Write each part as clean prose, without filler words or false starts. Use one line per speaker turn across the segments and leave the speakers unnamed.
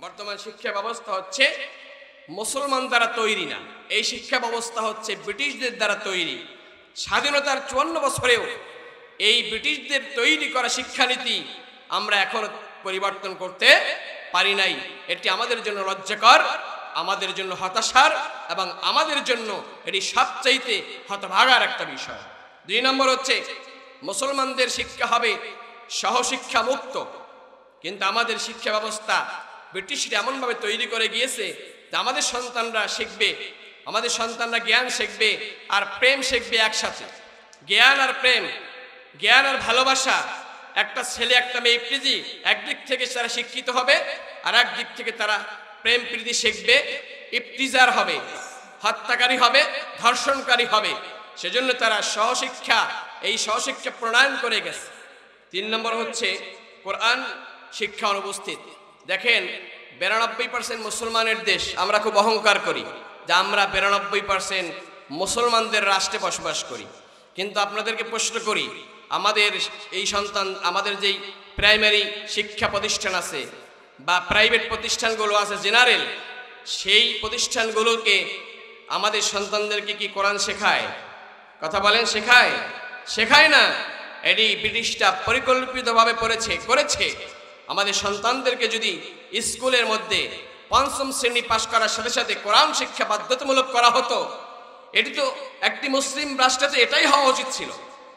বর্তমান শিক্ষা ব্যবস্থা হচ্ছে মুসলমান দ্বারা তৈরি না, এই শিক্ষা ব্যবস্থা হচ্ছে ব্রিটিশদের দ্বারা তৈরি। স্বাধীনতার 54 বছরেও এই ব্রিটিশদের তৈরি করা শিক্ষানীতি আমরা এখনো পরিবর্তন করতে পারি নাই। এটি আমাদের জন্য লজ্জাকর, আমাদের জন্য হতাশার এবং আমাদের জন্য এটি সবচাইতে হতভাগার একটা বিষয়। 2 নম্বর হচ্ছে মুসলমানদের শিক্ষা হবে সহশিক্ষা মুক্ত, কিন্তু আমাদের শিক্ষা ব্যবস্থা ব্রিটিশরা এমনভাবে তৈরি করে গিয়েছে যে আমাদের সন্তানরা শিখবে, আমাদের সন্তানরা জ্ঞান শিখবে আর প্রেম শিখবে একসাথে। জ্ঞান আর প্রেম, জ্ঞান আর ভালোবাসা। একটা ছেলে একটা মেয়ে প্রীতি, একদিক থেকে তারা শিক্ষিত হবে আর একদিক থেকে তারা প্রেম প্রীতি শিখবে, ইফতিজার হবে, হত্যাকারী হবে, ধর্ষণকারী হবে। সেজন্য তারা সহশিক্ষা, এই সহশিক্ষা প্রণয়ন করে গেছে। 3 নম্বর হচ্ছে কোরআন শিক্ষা অনুপস্থিত। দেখেন 92% মুসলমানের দেশ, আমরা খুব অহংকার করি যে আমরা 92% মুসলমানদের রাষ্ট্রে বসবাস করি। কিন্তু আপনাদেরকে প্রশ্ন করি, আমাদের এই সন্তান, আমাদের যেই প্রাইমারি শিক্ষা প্রতিষ্ঠান আছে বা প্রাইভেট প্রতিষ্ঠানগুলো আছে জেনারেল, সেই প্রতিষ্ঠানগুলোকে আমাদের সন্তানদেরকে কি কোরআন শেখায়? কথা বলেন, শেখায়? শেখায় না। এটি ব্রিটিশরা পরিকল্পিতভাবে করেছে। আমাদের সন্তানদেরকে যদি স্কুলের মধ্যে 5ম শ্রেণী পাশ করার সাথে সাথে কোরআন শিক্ষা বাধ্যতামূলক করা হতো, এটি তো একটি মুসলিম রাষ্ট্রে এটাই হওয়া উচিত ছিল,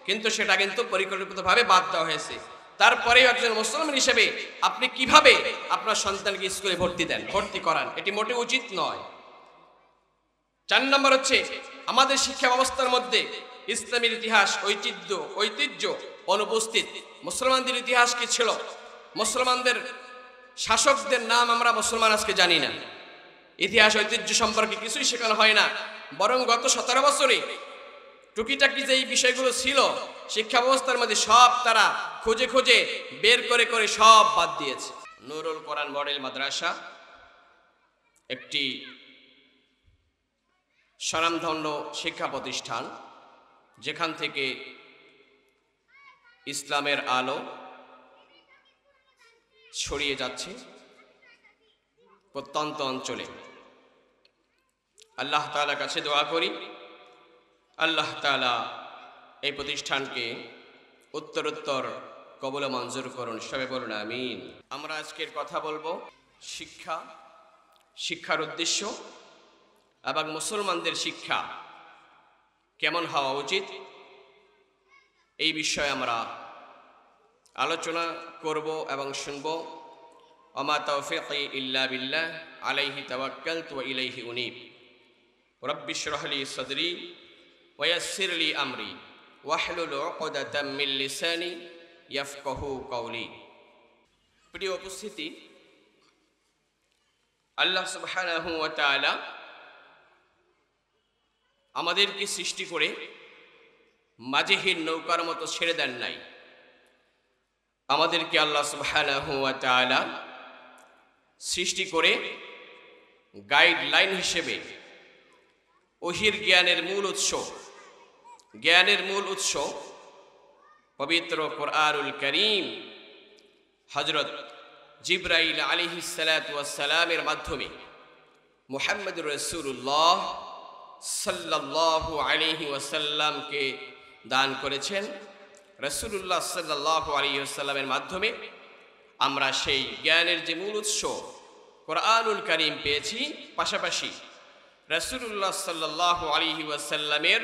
কিন্তু সেটা কিন্তু পরিকল্পিতভাবে বাদ দেওয়া হয়েছে। তারপরেও একজন মুসলমান হিসেবে আপনি কিভাবে আপনার সন্তানকে স্কুলে ভর্তি করান? এটি মোটেও উচিত নয়। 4 নম্বর হচ্ছে আমাদের শিক্ষা ব্যবস্থার মধ্যে ইসলামের ইতিহাস, ঐতিহ্য অনুপস্থিত। মুসলমানদের ইতিহাস কি ছিল? মুসলমানদের শাসকদের নাম আমরা মুসলমান আজকে জানি না। ইতিহাস ঐতিহ্য সম্পর্কে কিছুই শেখানো হয় না, বরং গত 17 বছরে টুকিটাকি যে বিষয়গুলো ছিল শিক্ষা ব্যবস্থার মধ্যে সব তারা খুঁজে বের করে সব বাদ দিয়েছে। নুরুল কোরআন মডেল মাদ্রাসা একটি স্বনামধন্য শিক্ষা প্রতিষ্ঠান, যেখান থেকে ইসলামের আলো ছড়িয়ে যাচ্ছে প্রত্যন্ত অঞ্চলে। আল্লাহ তাআলার কাছে দোয়া করি, আল্লাহ তাআলা এই প্রতিষ্ঠানকে উত্তরোত্তর কবুল মঞ্জুর করুন। সবাই বলুন আমিন। আমরা আজকের কথা বলবো শিক্ষার উদ্দেশ্য এবং মুসলমানদের শিক্ষা কেমন হওয়া উচিত, এই বিষয়ে আমরা আলোচনা করব এবং শুনব। ওমা তাওফীকি ইল্লা বিল্লাহ আলাইহি তাওয়াক্কালতু ওয়া ইলাইহি উনীব। রব্বি ইশরাহ লি সাদরি ওয়া ইয়াসসির লি আমরি ওয়াহলুল উকদাতাম মিন লিসানি ইয়াফকাহু কওলি। প্রিয় উপস্থিতি, আল্লাহ সুবহানাহু ওয়া তাআলা আমাদেরকে সৃষ্টি করে মাঝিহীন নৌকার মতো ছেড়ে দেন নাই। আমাদেরকে আল্লাহ সুবহানাহু ওয়া তাআলা সৃষ্টি করে গাইডলাইন হিসেবে ওহির জ্ঞানের মূল উৎস পবিত্র কোরআনুল কারীম হযরত জিবরাইল আলাইহিস সালাতু ওয়াস সালামের মাধ্যমে মুহাম্মদুর রাসূলুল্লাহ সাল্লাল্লাহু আলাইহি ওয়াসাল্লামকে দান করেছেন। রাসূলুল্লাহ সাল্লাল্লাহু আলাইহি ওয়াসাল্লামের মাধ্যমে আমরা সেই জ্ঞানের যে মূল উৎস কোরআনুল কারীম পেয়েছি, পাশাপাশি রাসূলুল্লাহ সাল্লাল্লাহু আলাইহি ওয়াসাল্লামের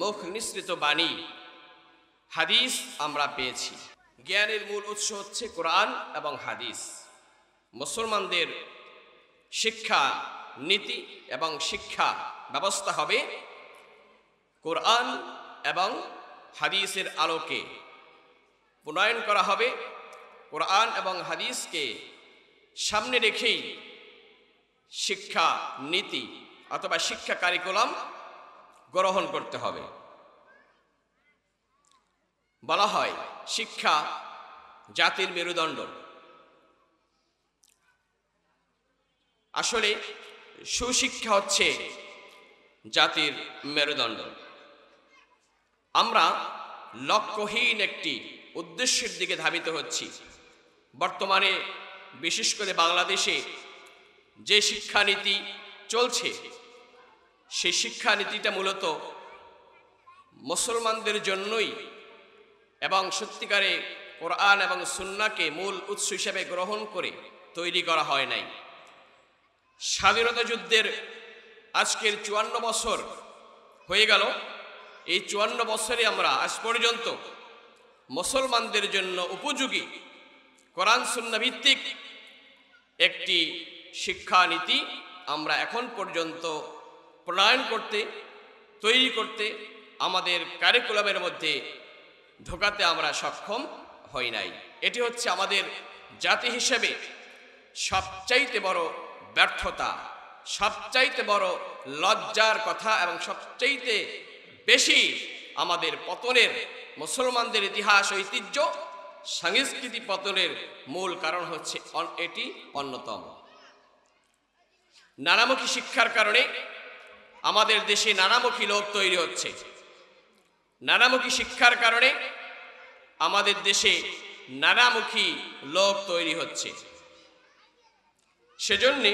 মুখ নিঃসৃত বাণী হাদিস আমরা পেয়েছি। জ্ঞানের মূল উৎস হচ্ছে কোরআন এবং হাদিস। মুসলমানদের শিক্ষা নীতি এবং শিক্ষা ব্যবস্থা হবে কোরআন এবং হাদিসের আলোকে প্রণয়ন করা হবে। কোরআন এবং হাদিসকে সামনে রেখেই শিক্ষা নীতি অথবা শিক্ষা কারিকুলাম গ্রহণ করতে হবে। বলা হয় শিক্ষা জাতির মেরুদণ্ড। আসলে সুশিক্ষা হচ্ছে জাতির মেরুদণ্ড। আমরা লক্ষ্যহীন একটি উদ্দেশ্যের দিকে ধাবিত হচ্ছি। বর্তমানে বিশেষ করে বাংলাদেশে যে শিক্ষানীতি চলছে সেই শিক্ষানীতিটা মূলত মুসলমানদের জন্যই এবং সত্যিকারে কোরআন এবং সুন্নাহকে মূল উৎস হিসেবে গ্রহণ করে তৈরি করা হয় নাই। স্বাধীনতা যুদ্ধের আজকের 54 বছর হয়ে গেল। এই 54 বছরে আমরা আজ পর্যন্ত মুসলমানদের জন্য উপযোগী কোরআন সুন্নাহ ভিত্তিক একটি শিক্ষানীতি আমরা এখন পর্যন্ত প্রণয়ন করতে, তৈরি করতে, আমাদের কারিকুলামের মধ্যে ঢোকাতে আমরা সক্ষম হই নাই। এটি হচ্ছে আমাদের জাতি হিসেবে সবচাইতে বড় ব্যর্থতা, সবচাইতে বড় লজ্জার কথা এবং সবচাইতে বেশি আমাদের পতনের, মুসলমানদের ইতিহাস ঐতিহ্য সংস্কৃতি পতনের মূল কারণ হচ্ছে এটি অন্যতম। নানামুখী শিক্ষার কারণে আমাদের দেশে নানামুখী লোক তৈরি হচ্ছে। নানামুখী শিক্ষার কারণে আমাদের দেশে নানামুখী লোক তৈরি হচ্ছে। সেজন্যে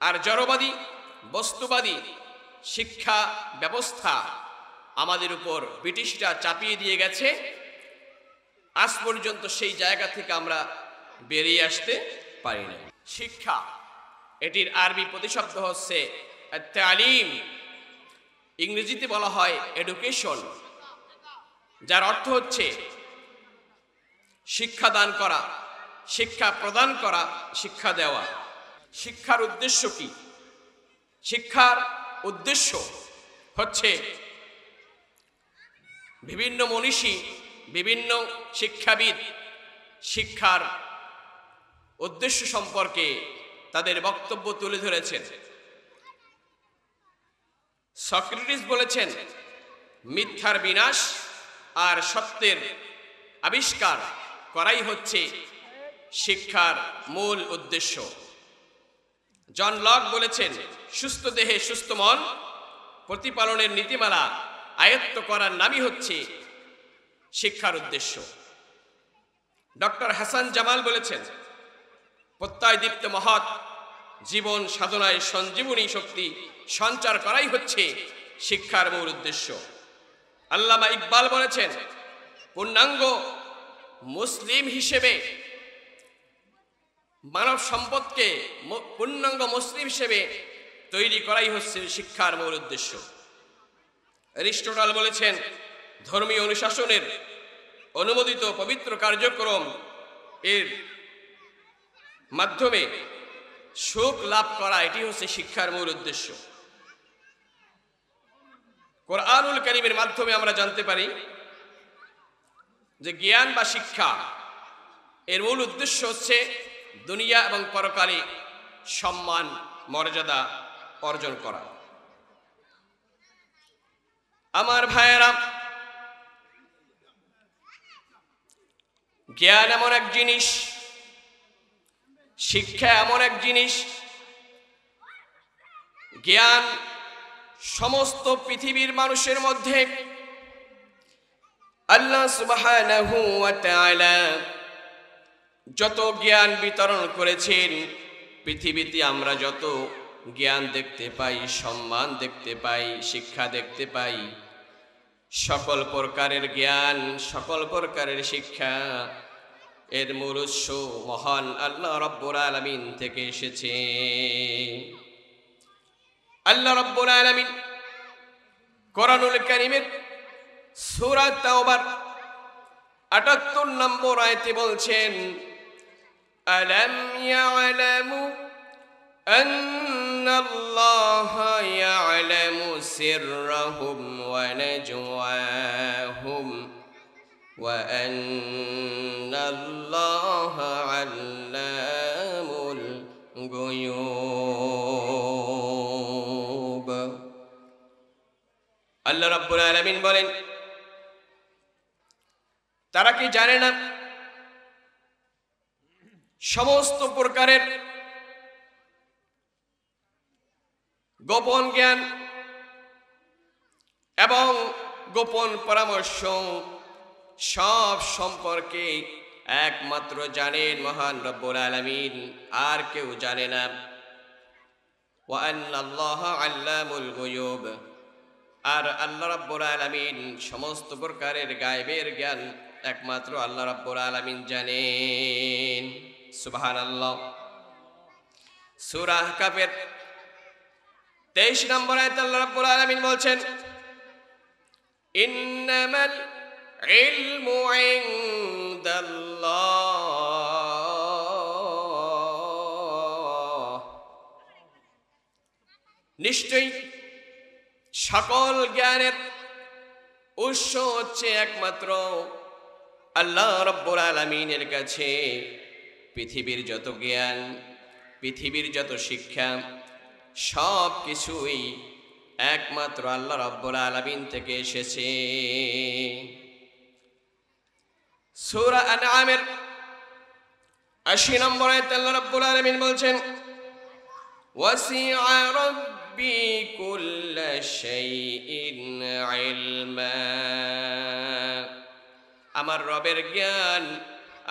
আর জড়বাদী বস্তুবাদী শিক্ষা ব্যবস্থা আমাদের উপর ব্রিটিশরা চাপিয়ে দিয়ে গেছে। আজ পর্যন্ত সেই জায়গা থেকে আমরা বেরিয়ে আসতে পারি না। শিক্ষা, এটির আরবি প্রতিশব্দ হচ্ছে তালিম, ইংরেজিতে বলা হয় এডুকেশন, যার অর্থ হচ্ছে শিক্ষা দান করা, শিক্ষা প্রদান করা, শিক্ষা দেওয়া। শিক্ষার উদ্দেশ্য কি? শিক্ষার উদ্দেশ্য হচ্ছে বিভিন্ন মনীষী, বিভিন্ন শিক্ষাবিদ শিক্ষার উদ্দেশ্য সম্পর্কে তাদের বক্তব্য তুলে ধরেছেন। সক্রেটিস বলেছেন, মিথ্যার বিনাশ আর সত্যের আবিষ্কার করাই হচ্ছে শিক্ষার মূল উদ্দেশ্য। জন লক বলেছেন, সুস্থ দেহে সুস্থ মন প্রতিপালনের নীতিমালা আয়ত্ত করার নামই হচ্ছে শিক্ষার উদ্দেশ্য। ডক্টর হাসান জামাল বলেছেন, প্রত্যয়দীপ্ত মহৎ জীবন সাধনায় সঞ্জীবনী শক্তি সঞ্চার করাই হচ্ছে শিক্ষার মূল উদ্দেশ্য। আল্লামা ইকবাল বলেছেন, পূর্ণাঙ্গ মুসলিম হিসেবে, মানব সম্পদকে পূর্ণাঙ্গ মুসলিম হিসেবে তৈরি করাই হচ্ছে শিক্ষার মূল উদ্দেশ্য। অ্যারিস্টটল বলেছেন, ধর্মীয় অনুশাসনের অনুমোদিত পবিত্র কার্যক্রম এর মাধ্যমে সুখ লাভ করা, এটি হচ্ছে শিক্ষার মূল উদ্দেশ্য। কোরআনুল কারীমের মাধ্যমে আমরা জানতে পারি যে জ্ঞান বা শিক্ষা এর মূল উদ্দেশ্য হচ্ছে দুনিয়া এবং পরকালে সম্মান মর্যাদা অর্জন করা। আমার ভাইয়েরা, জ্ঞান এমন এক জিনিস, শিক্ষা এমন এক জিনিস, জ্ঞান সমস্ত পৃথিবীর মানুষের মধ্যে আল্লাহ সুবহানাহু ওয়া তাআলা যত জ্ঞান বিতরণ করেছেন, পৃথিবীতে আমরা যত জ্ঞান দেখতে পাই, সম্মান দেখতে পাই, শিক্ষা দেখতে পাই, সকল প্রকারের জ্ঞান, সকল প্রকারের শিক্ষা এর মূল উৎস মহান আল্লাহ রাব্বুল আলামিন থেকে এসেছে। আল্লাহ রাব্বুল আলামিন কোরআনুল কারীমের সূরা তাওবার ৭৮ নম্বর আয়াতে বলছেন, আলাম ইয়ালামু আন্নাল্লাহা ইয়ালামু সিররাহুম ওয়া নাজওয়াহুম ওয়া আন্নাল্লাহা আল্লামুল গুয়ুব। আল্লাহ রাব্বুল আলামিন বলেন, তারা কি জানে না সমস্ত প্রকারের গোপন জ্ঞান এবং গোপন পরামর্শ সব সম্পর্কে একমাত্র জানেন মহান রব্বুল আলামিন, আর কেউ জানে না। ওয়া আন্নাল্লাহা আল্লামুল গুয়ুব, আর আল্লাহ রাব্বুল আলামিন সমস্ত প্রকারের গায়বের জ্ঞান একমাত্র আল্লাহ রাব্বুল আলামিন জানেন। সুবহানাল্লাহ। সূরা আহকাফের 23 নম্বর আয়াতে আল্লাহ রাব্বুল আলামিন বলছেন, ইন্নামাল ইলমু ইনদাল্লাহ, নিশ্চয়ই সকল জ্ঞানের উৎস হচ্ছে একমাত্র আল্লাহ রাব্বুল আলামিনের কাছে। পৃথিবীর যত জ্ঞান, পৃথিবীর যত শিক্ষা, সব কিছুই একমাত্র আল্লাহ রাব্বুল আলামিন থেকে এসেছে। সূরা আনআমের ৮০ নম্বর আয়াতে আল্লাহ রাব্বুল আলামিন বলছেন, ওয়াসিআ রাব্বি কুল্লা শাইইন ইলমা, আমার রবের জ্ঞান,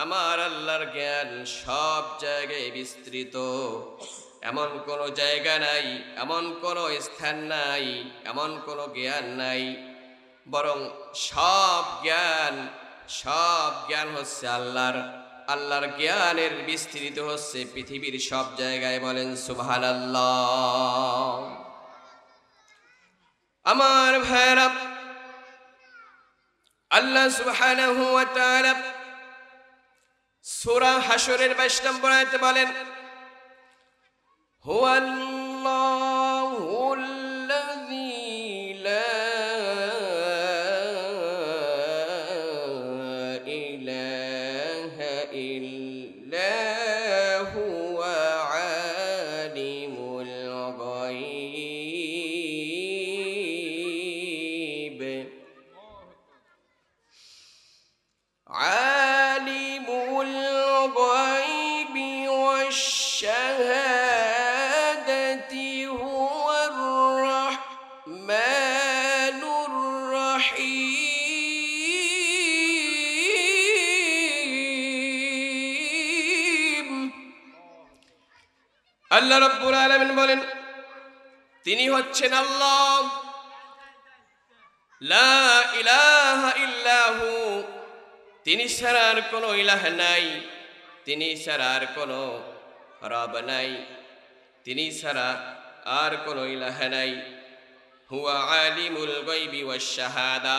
আমার আল্লাহর জ্ঞান সব জায়গায় বিস্তৃত। এমন কোনো জায়গা নাই, এমন কোনো স্থান নাই, এমন কোনো জ্ঞান নাই, বরং সব জ্ঞান হচ্ছে আল্লাহর। আল্লাহর জ্ঞানের বিস্তৃত হচ্ছে পৃথিবীর সব জায়গায়। বলেন সুবহানাল্লাহ। আমার ভাইরা, আল্লাহ সুবহানাহু ওয়া তাআলা সূরা হাশরের ২২ নম্বর আয়াতে বলেন, হুয়াল্লাহুল্লাযী লা ইলাহা ইল্লা হুয়া আলিমুল গায়ব, আলিমুল গায়বি ওয়াশ শাহাদাতি হুয়ার রাহমানুর রহিম। আল্লাহ রাব্বুল আলামিন বলেন, তিনি হচ্ছেন আল্লাহ, লা ইলাহা ইল্লাহু, তিনি ছাড়া আর কোনো ইলাহ নাই, তিনি ছাড়া আর কোনো রব নাই, তিনি ছাড়া আর কোনো ইলাহ নাই। হুয়া আলিমুল গায়বি ওয়াশ শাহাদা,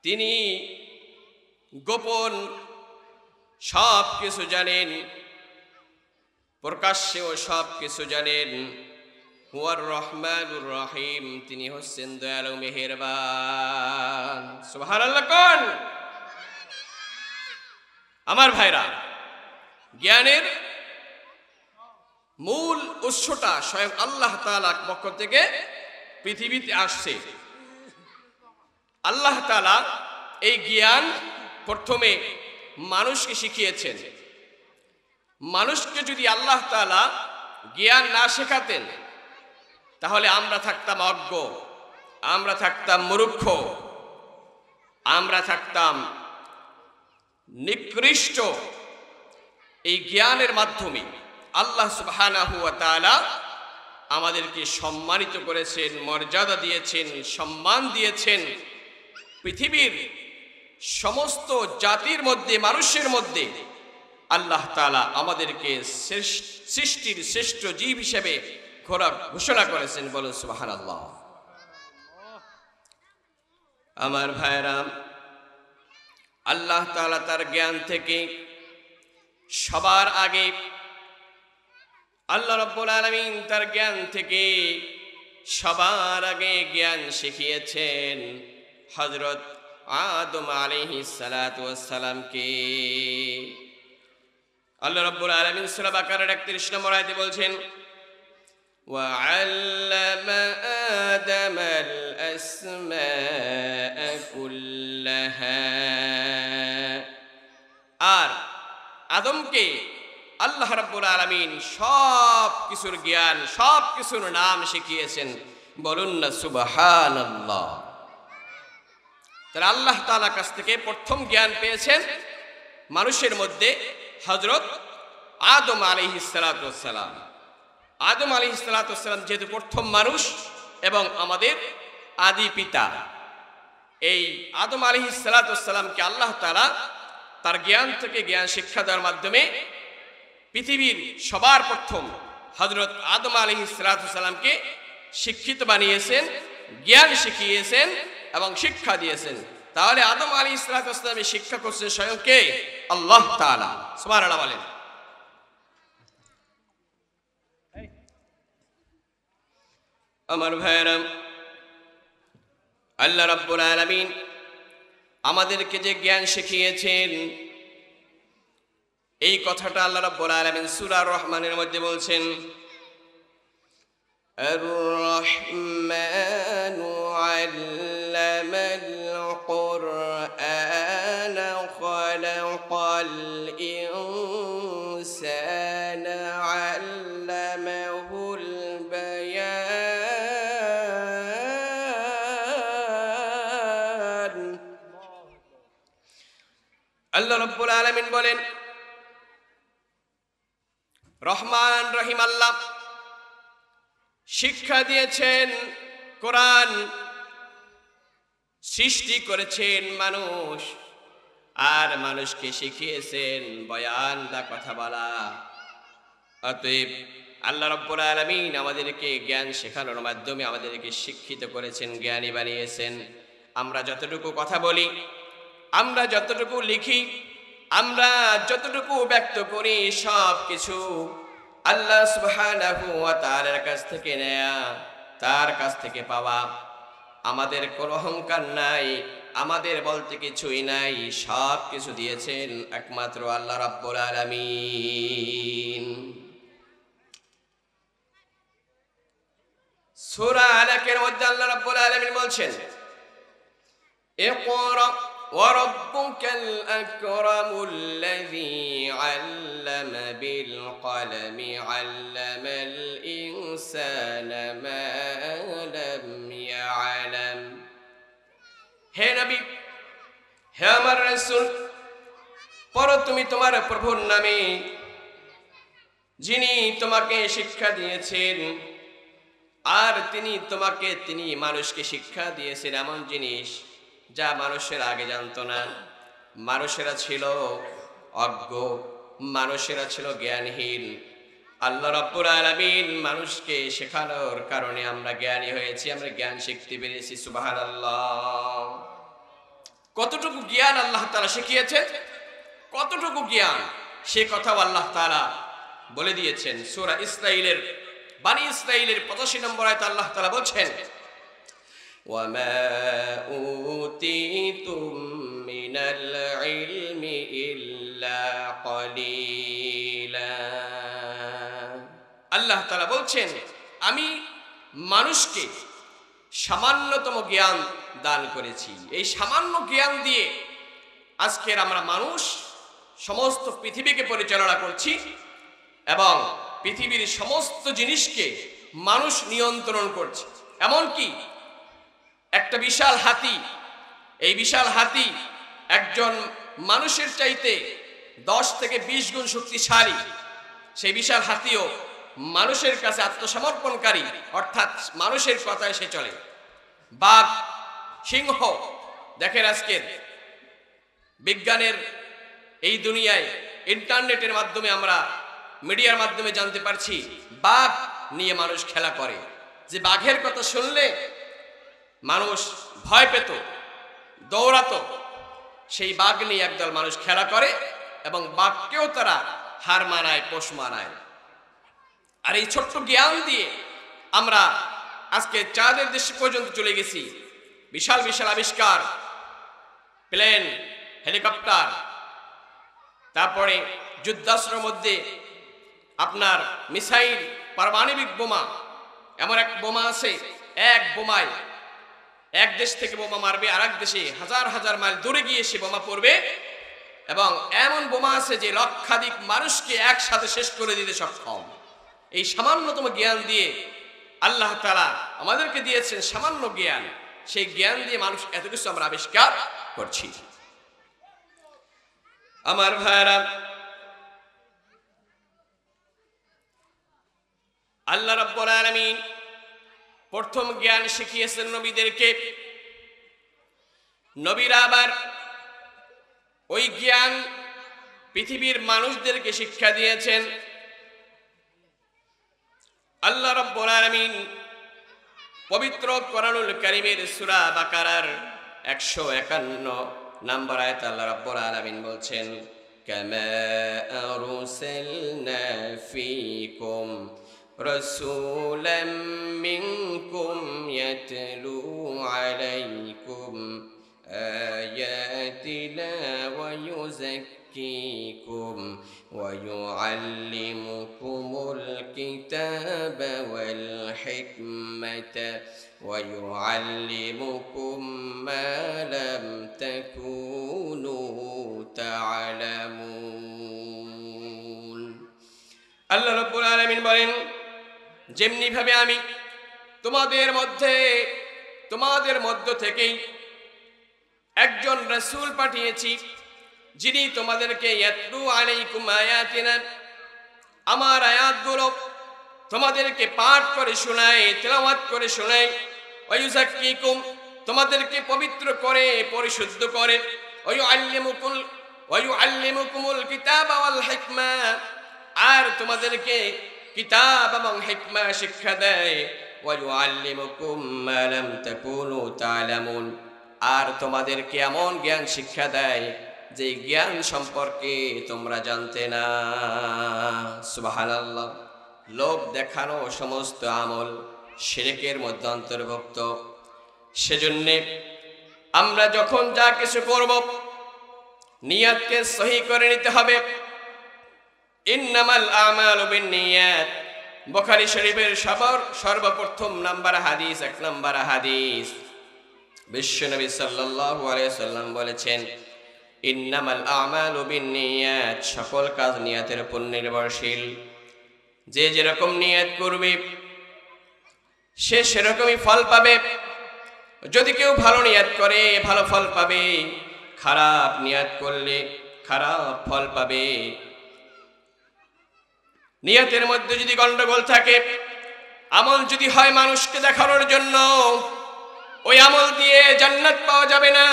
তিনি গোপন সব কিছু জানেন, প্রকাশ্যেও সব কিছু জানেন। হুয়ার রহমানুর রহিম, তিনি হচ্ছেন দয়ালু মেহেরবান। সুবহানাল্লাহ। কোন আমার ভাইরা, জ্ঞানের মূল উৎসটা স্বয়ং আল্লাহ তাআলার পক্ষ থেকে পৃথিবীতে আসছে। আল্লাহ তাআলা এই জ্ঞান প্রথমে মানুষকে শিখিয়েছেন। মানুষকে যদি আল্লাহ তাআলা জ্ঞান না শেখাতেন, তাহলে আমরা থাকতাম অজ্ঞ, আমরা থাকতাম মূর্খ, আমরা থাকতাম নিকৃষ্ট। এই জ্ঞানের মাধ্যমে আল্লাহ সুবহানাহু ওয়া তাআলা আমাদেরকে সম্মানিত করেছেন, মর্যাদা দিয়েছেন, সম্মান দিয়েছেন। পৃথিবীর সমস্ত জাতির মধ্যে, মানুষের মধ্যে আল্লাহ তাআলা আমাদেরকে সৃষ্টির শ্রেষ্ঠ জীব হিসেবে ঘোষণা করেছেন। বলুন সুবহানাল্লাহ। আমার ভাইরা, আল্লাহ তাআলা তার জ্ঞান থেকে সবার আগে, আল্লাহ রাব্বুল আলামিন তার জ্ঞান থেকে সবার আগে জ্ঞান শিখিয়েছেন হযরত আদম আলাইহিস সালাতু ওয়াস সালামকে। আল্লাহ রাব্বুল আলামিন সূরা বাকারার ৩১ নম্বর আয়াতে বলছেন, وعلم آدم الأسماء كلها, আর আদমকে আল্লাহ রাব্বুল আলামিন সব কিছুর জ্ঞান, সব কিছুর নাম শিখিয়েছেন। বলুন না সুবহানাল্লাহ। তাহলে আল্লাহ তাআলার কাছ থেকে প্রথম জ্ঞান পেয়েছেন মানুষের মধ্যে হযরত আদম আলাইহিস সালাতু ওয়াস সালাম। আদম আলাইহিস সালাতু ওয়াস সালাম যেহেতু প্রথম মানুষ এবং আমাদের আদি পিতা, এই আদম আলাইহিস সালাতু ওয়াস সালামকে আল্লাহ তাআলা তার জ্ঞান থেকে জ্ঞান শিক্ষা দেওয়ার মাধ্যমে পৃথিবীর সবার প্রথম হযরত আদম আলাইহিস সালাতু ওয়াস সালামকে শিক্ষিত বানিয়েছেন, জ্ঞান শিখিয়েছেন এবং শিক্ষা দিয়েছেন। তাহলে আদম আলাইহিস সালাতু ওয়াস সালামের শিক্ষা করছেন স্বয়ং কে? আল্লাহ তাআলা। সুবহানাল্লাহ বলেন। আমার ভাইরা, আল্লাহ রাব্বুল আলামিন আমাদেরকে যে জ্ঞান শিখিয়েছেন, এই কথাটা আল্লাহ রাব্বুল আলামিন সূরা রহমানের মধ্যে বলছেন, আর-রহমানু আল্লামাল কুরআনা খালাকাল ইনসানা আল্লামাহুল বায়ান। আল্লাহ রাব্বুল আলামিন বলেন, রহমান রহিম আল্লাহ শিক্ষা দিয়েছেন কোরআন, সৃষ্টি করেছেন মানুষ, আর মানুষকে শিখিয়েছেন বয়ান বা কথা বলা। অতএব আল্লাহ রাব্বুল আলামিন আমাদেরকে জ্ঞান শেখানোর মাধ্যমে আমাদেরকে শিক্ষিত করেছেন, জ্ঞানী বানিয়েছেন। আমরা যতটুকু কথা বলি, আমরা যতটুকু লিখি, আমরা যতটুকু ব্যক্ত করি, সব কিছু আল্লাহ সুবহানাহু ওয়া তাআলার কাছ থেকে নেয়া, তার কাছ থেকে পাওয়া। আমাদের কোনো অহংকার নাই, আমাদের বলতে কিছুই নাই, সব কিছু দিয়েছেন একমাত্র আল্লাহ রাব্বুল আলামিন। সূরা আলাকের মধ্যে আল্লাহ রাব্বুল আলামিন বলছেন, ইকরা وربك الأكرم الذي علم بالقلم علم الإنسان ما لم يعلم। হে নবী, হে আমার রাসূল, পড়ো তুমি তোমার প্রভুর নামে, যিনি তোমাকে শিক্ষা দিয়েছেন, আর তিনি মানুষকে শিক্ষা দিয়েছেন এমন জিনিস যা মানুষের আগে জানতো না। মানুষেরা ছিল অজ্ঞ, মানুষেরা ছিল জ্ঞানহীন। আল্লাহ রাব্বুল আলামিন মানুষকে শেখানোর কারণে আমরা জ্ঞানী হয়েছি, আমরা জ্ঞান শিখতে পেরেছি। সুবহানাল্লাহ। কতটুকু জ্ঞান আল্লাহ তাআলা শিখিয়েছেন, কতটুকু জ্ঞান, সে কথাও আল্লাহ তাআলা বলে দিয়েছেন। সূরা ইসরাঈলের বানি ইসরাঈলের 85 নম্বর আয়াতে আল্লাহ তাআলা বলছেন, وَمَا أُوتِيتُم مِّنَ الْعِلْمِ إِلَّا قَلِيلًا। আল্লাহ তাআলা বলছেন, আমি মানুষকে সামান্যতম জ্ঞান দান করেছি। এই সামান্য জ্ঞান দিয়ে আজকের আমরা মানুষ সমস্ত পৃথিবীকে পরিচালনা করছি এবং পৃথিবীর সমস্ত জিনিসকে মানুষ নিয়ন্ত্রণ করছে। এমনকি একটা বিশাল হাতি, এই বিশাল হাতি একজন মানুষের চাইতে 10 থেকে 20 গুণ শক্তিশালী। সেই বিশাল হাতিও মানুষের কাছে আত্মসমর্পণকারী, অর্থাৎ মানুষের কথায় সে চলে। বাঘ, সিংহ, দেখেন আজকের বিজ্ঞানের এই দুনিয়ায় ইন্টারনেটের মাধ্যমে আমরা মিডিয়ার মাধ্যমে জানতে পারছি, বাঘ নিয়ে মানুষ খেলা করে। যে বাঘের কথা শুনলে মানুষ ভয় পেত, দৌড়াতো, সেই বাঘ নিয়ে একদল মানুষ খেলা করে এবং বাঘকেও তারা হার মানায়, পোষ মানায়। আর এই ছোট্ট জ্ঞান দিয়ে আমরা আজকে চাঁদের দেশে পর্যন্ত চলে গেছি। বিশাল বিশাল আবিষ্কার, প্লেন, হেলিকপ্টার, তারপরে যুদ্ধাস্ত্রের মধ্যে আপনার মিসাইল, পারমাণবিক বোমা। এমন এক বোমা আছে, এক বোমায় এক দেশ থেকে বোমা মারবে আর এক দেশে হাজার হাজার মাইল দূরে গিয়ে সে বোমা পড়বে। এবং এমন বোমা আছে যে লক্ষাধিক মানুষকে একসাথে শেষ করে দিতে সক্ষম। এই সামান্যতম জ্ঞান দিয়ে আল্লাহ তাআলা আমাদেরকে দিয়েছেন সামান্য জ্ঞান। সেই জ্ঞান দিয়ে মানুষ এত কিছু আমরা আবিষ্কার করছি। আমার ভাইরা, আল্লাহ রাব্বুল আলামিন প্রথম জ্ঞান শিখিয়েছেন নবীদেরকে। নবীরা আবার ওই জ্ঞান পৃথিবীর মানুষদেরকে শিক্ষা দিয়েছেন। আল্লাহ রাব্বুল আলামিন পবিত্র কোরআনুল কারীমের সূরা বাকারার 151 নম্বর আয়াতে আল্লাহ রাব্বুল আলামিন বলছেন, কামা আরসালনা ফীকুম রাসূলাম মিনকুম ইয়াতলু আলাইকুম আয়াতিনা ওয়া ইউযাক্কিকুম ওয়া ইউআল্লিমুকুমুল কিতাবা ওয়াল হিকমাতা ওয়া ইউআল্লিমুকুম মা লাম তাকুনু তা'লামুন। আল্লাহ রাব্বুল আলামিন বলেন, যেমনি ভাবে আমি তোমাদের মধ্য থেকেই একজন রাসূল পাঠিয়েছি, যিনি তোমাদেরকে ইয়াতলু আলাইকুম আয়াতিনা, আমার আয়াতগুলো তোমাদেরকে পাঠ করে শোনায়, তেলাওয়াত করে শোনায়, ওয়া ইউযাক্কিকুম, তোমাদেরকে পবিত্র করে পরিশুদ্ধ করে, ওয়া ইউআল্লিমুকুমুল কিতাবা ওয়াল হিকমা, আর তোমাদেরকে কিতাব এবং হিকমা শিক্ষা দেয়, ওয়া ইউআল্লিমুকুম মা লাম তাকুনু তা'লামুন, আর তোমাদেরকে এমন জ্ঞান শিক্ষা দেয় যে জ্ঞান সম্পর্কে তোমরা জানতে না। সুবহানাল্লাহ। লোক দেখানো সমস্ত আমল শিরকের মধ্যে অন্তর্ভুক্ত। সেজন্যে আমরা যখন যা কিছু করব নিয়তকে সহি করে নিতে হবে। ইন্নামাল আমালু বিন্নিয়াত, বুখারী শরীফের সর্বপ্রথম নাম্বার হাদিস, 1 নম্বর হাদিস, বিশ্বনবী সাল্লাল্লাহু আলাইহি সাল্লাম বলেছেন, ইন্নামাল আমালু বিন্নিয়াত, সকল কাজ নিয়তের উপর নির্ভরশীল। যে যেরকম নিয়ত করবে সে সেরকমই ফল পাবে। যদি কেউ ভালো নিয়ত করে ভালো ফল পাবে, খারাপ নিয়ত করলে খারাপ ফল পাবে। নিয়তের মধ্যে যদি গন্ডগোল থাকে, আমল যদি হয় মানুষকে দেখানোর জন্য, ওই আমল দিয়ে জান্নাত পাওয়া যাবে না,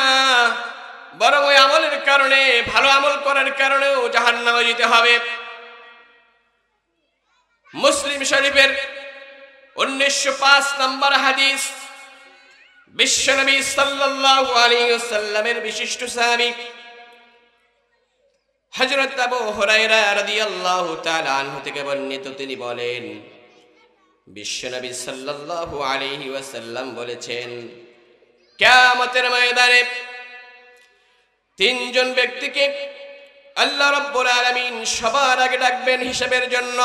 বরং ওই আমলের কারণে, ভালো আমল করার কারণেও জাহান্নামে যেতে হবে। মুসলিম শরীফের 1905 নম্বর হাদিস, বিশ্বনবী সাল্লাল্লাহু আলাইহি ওয়াসাল্লামের বিশিষ্ট সাহাবী হযরত আবু হুরায়রা রাদিয়াল্লাহু তাআলা আনহু থেকে বর্ণিত, তিনি বলেন, বিশ্বনবী সাল্লাল্লাহু আলাইহি ওয়াসাল্লাম বলেছেন, কিয়ামতের ময়দানে 3 জন ব্যক্তিকে আল্লাহ রাব্বুল আলামিন সবার আগে ডাকবেন হিসাবের জন্য।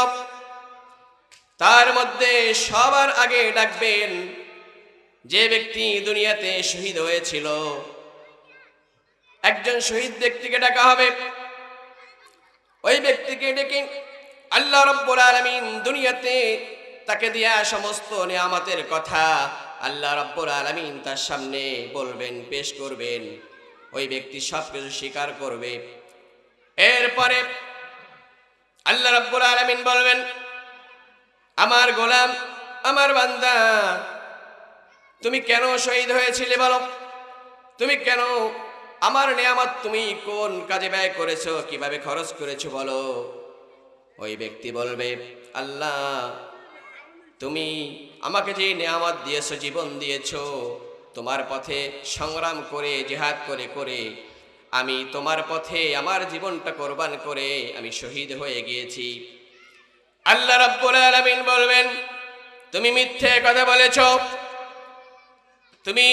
তার মধ্যে সবার আগে ডাকবেন যে ব্যক্তি দুনিয়াতে শহীদ হয়েছিল। একজন শহীদ ব্যক্তিকে ডাকা হবে। ওই ব্যক্তিকে ডেকে আল্লাহ রাব্বুল আলামিন দুনিয়াতে তাকে দেয়া সমস্ত নিয়ামতের কথা আল্লাহ রাব্বুল আলামিন তার সামনে বলবেন, পেশ করবেন। ওই ব্যক্তি সবকিছু স্বীকার করবে। এরপরে আল্লাহ রাব্বুল আলামিন বলবেন, আমার গোলাম, আমার বান্দা, তুমি কেন শহীদ হয়েছিলে বলো? তুমি কেন আমার নিয়ামত তুমি কোন কাজে ব্যয় করেছো, কিভাবে খরচ করেছো বলো? ওই ব্যক্তি বলবে, আল্লাহ তুমি আমাকে যে নিয়ামত দিয়েছো, জীবন দিয়েছো, তোমার পথে সংগ্রাম করে, জিহাদ করে করে আমি তোমার পথে আমার জীবনটা কোরবান করে আমি শহীদ হয়ে গিয়েছি। আল্লাহ রাব্বুল আলামিন বলবেন, তুমি মিথ্যে কথা বলেছো, তুমি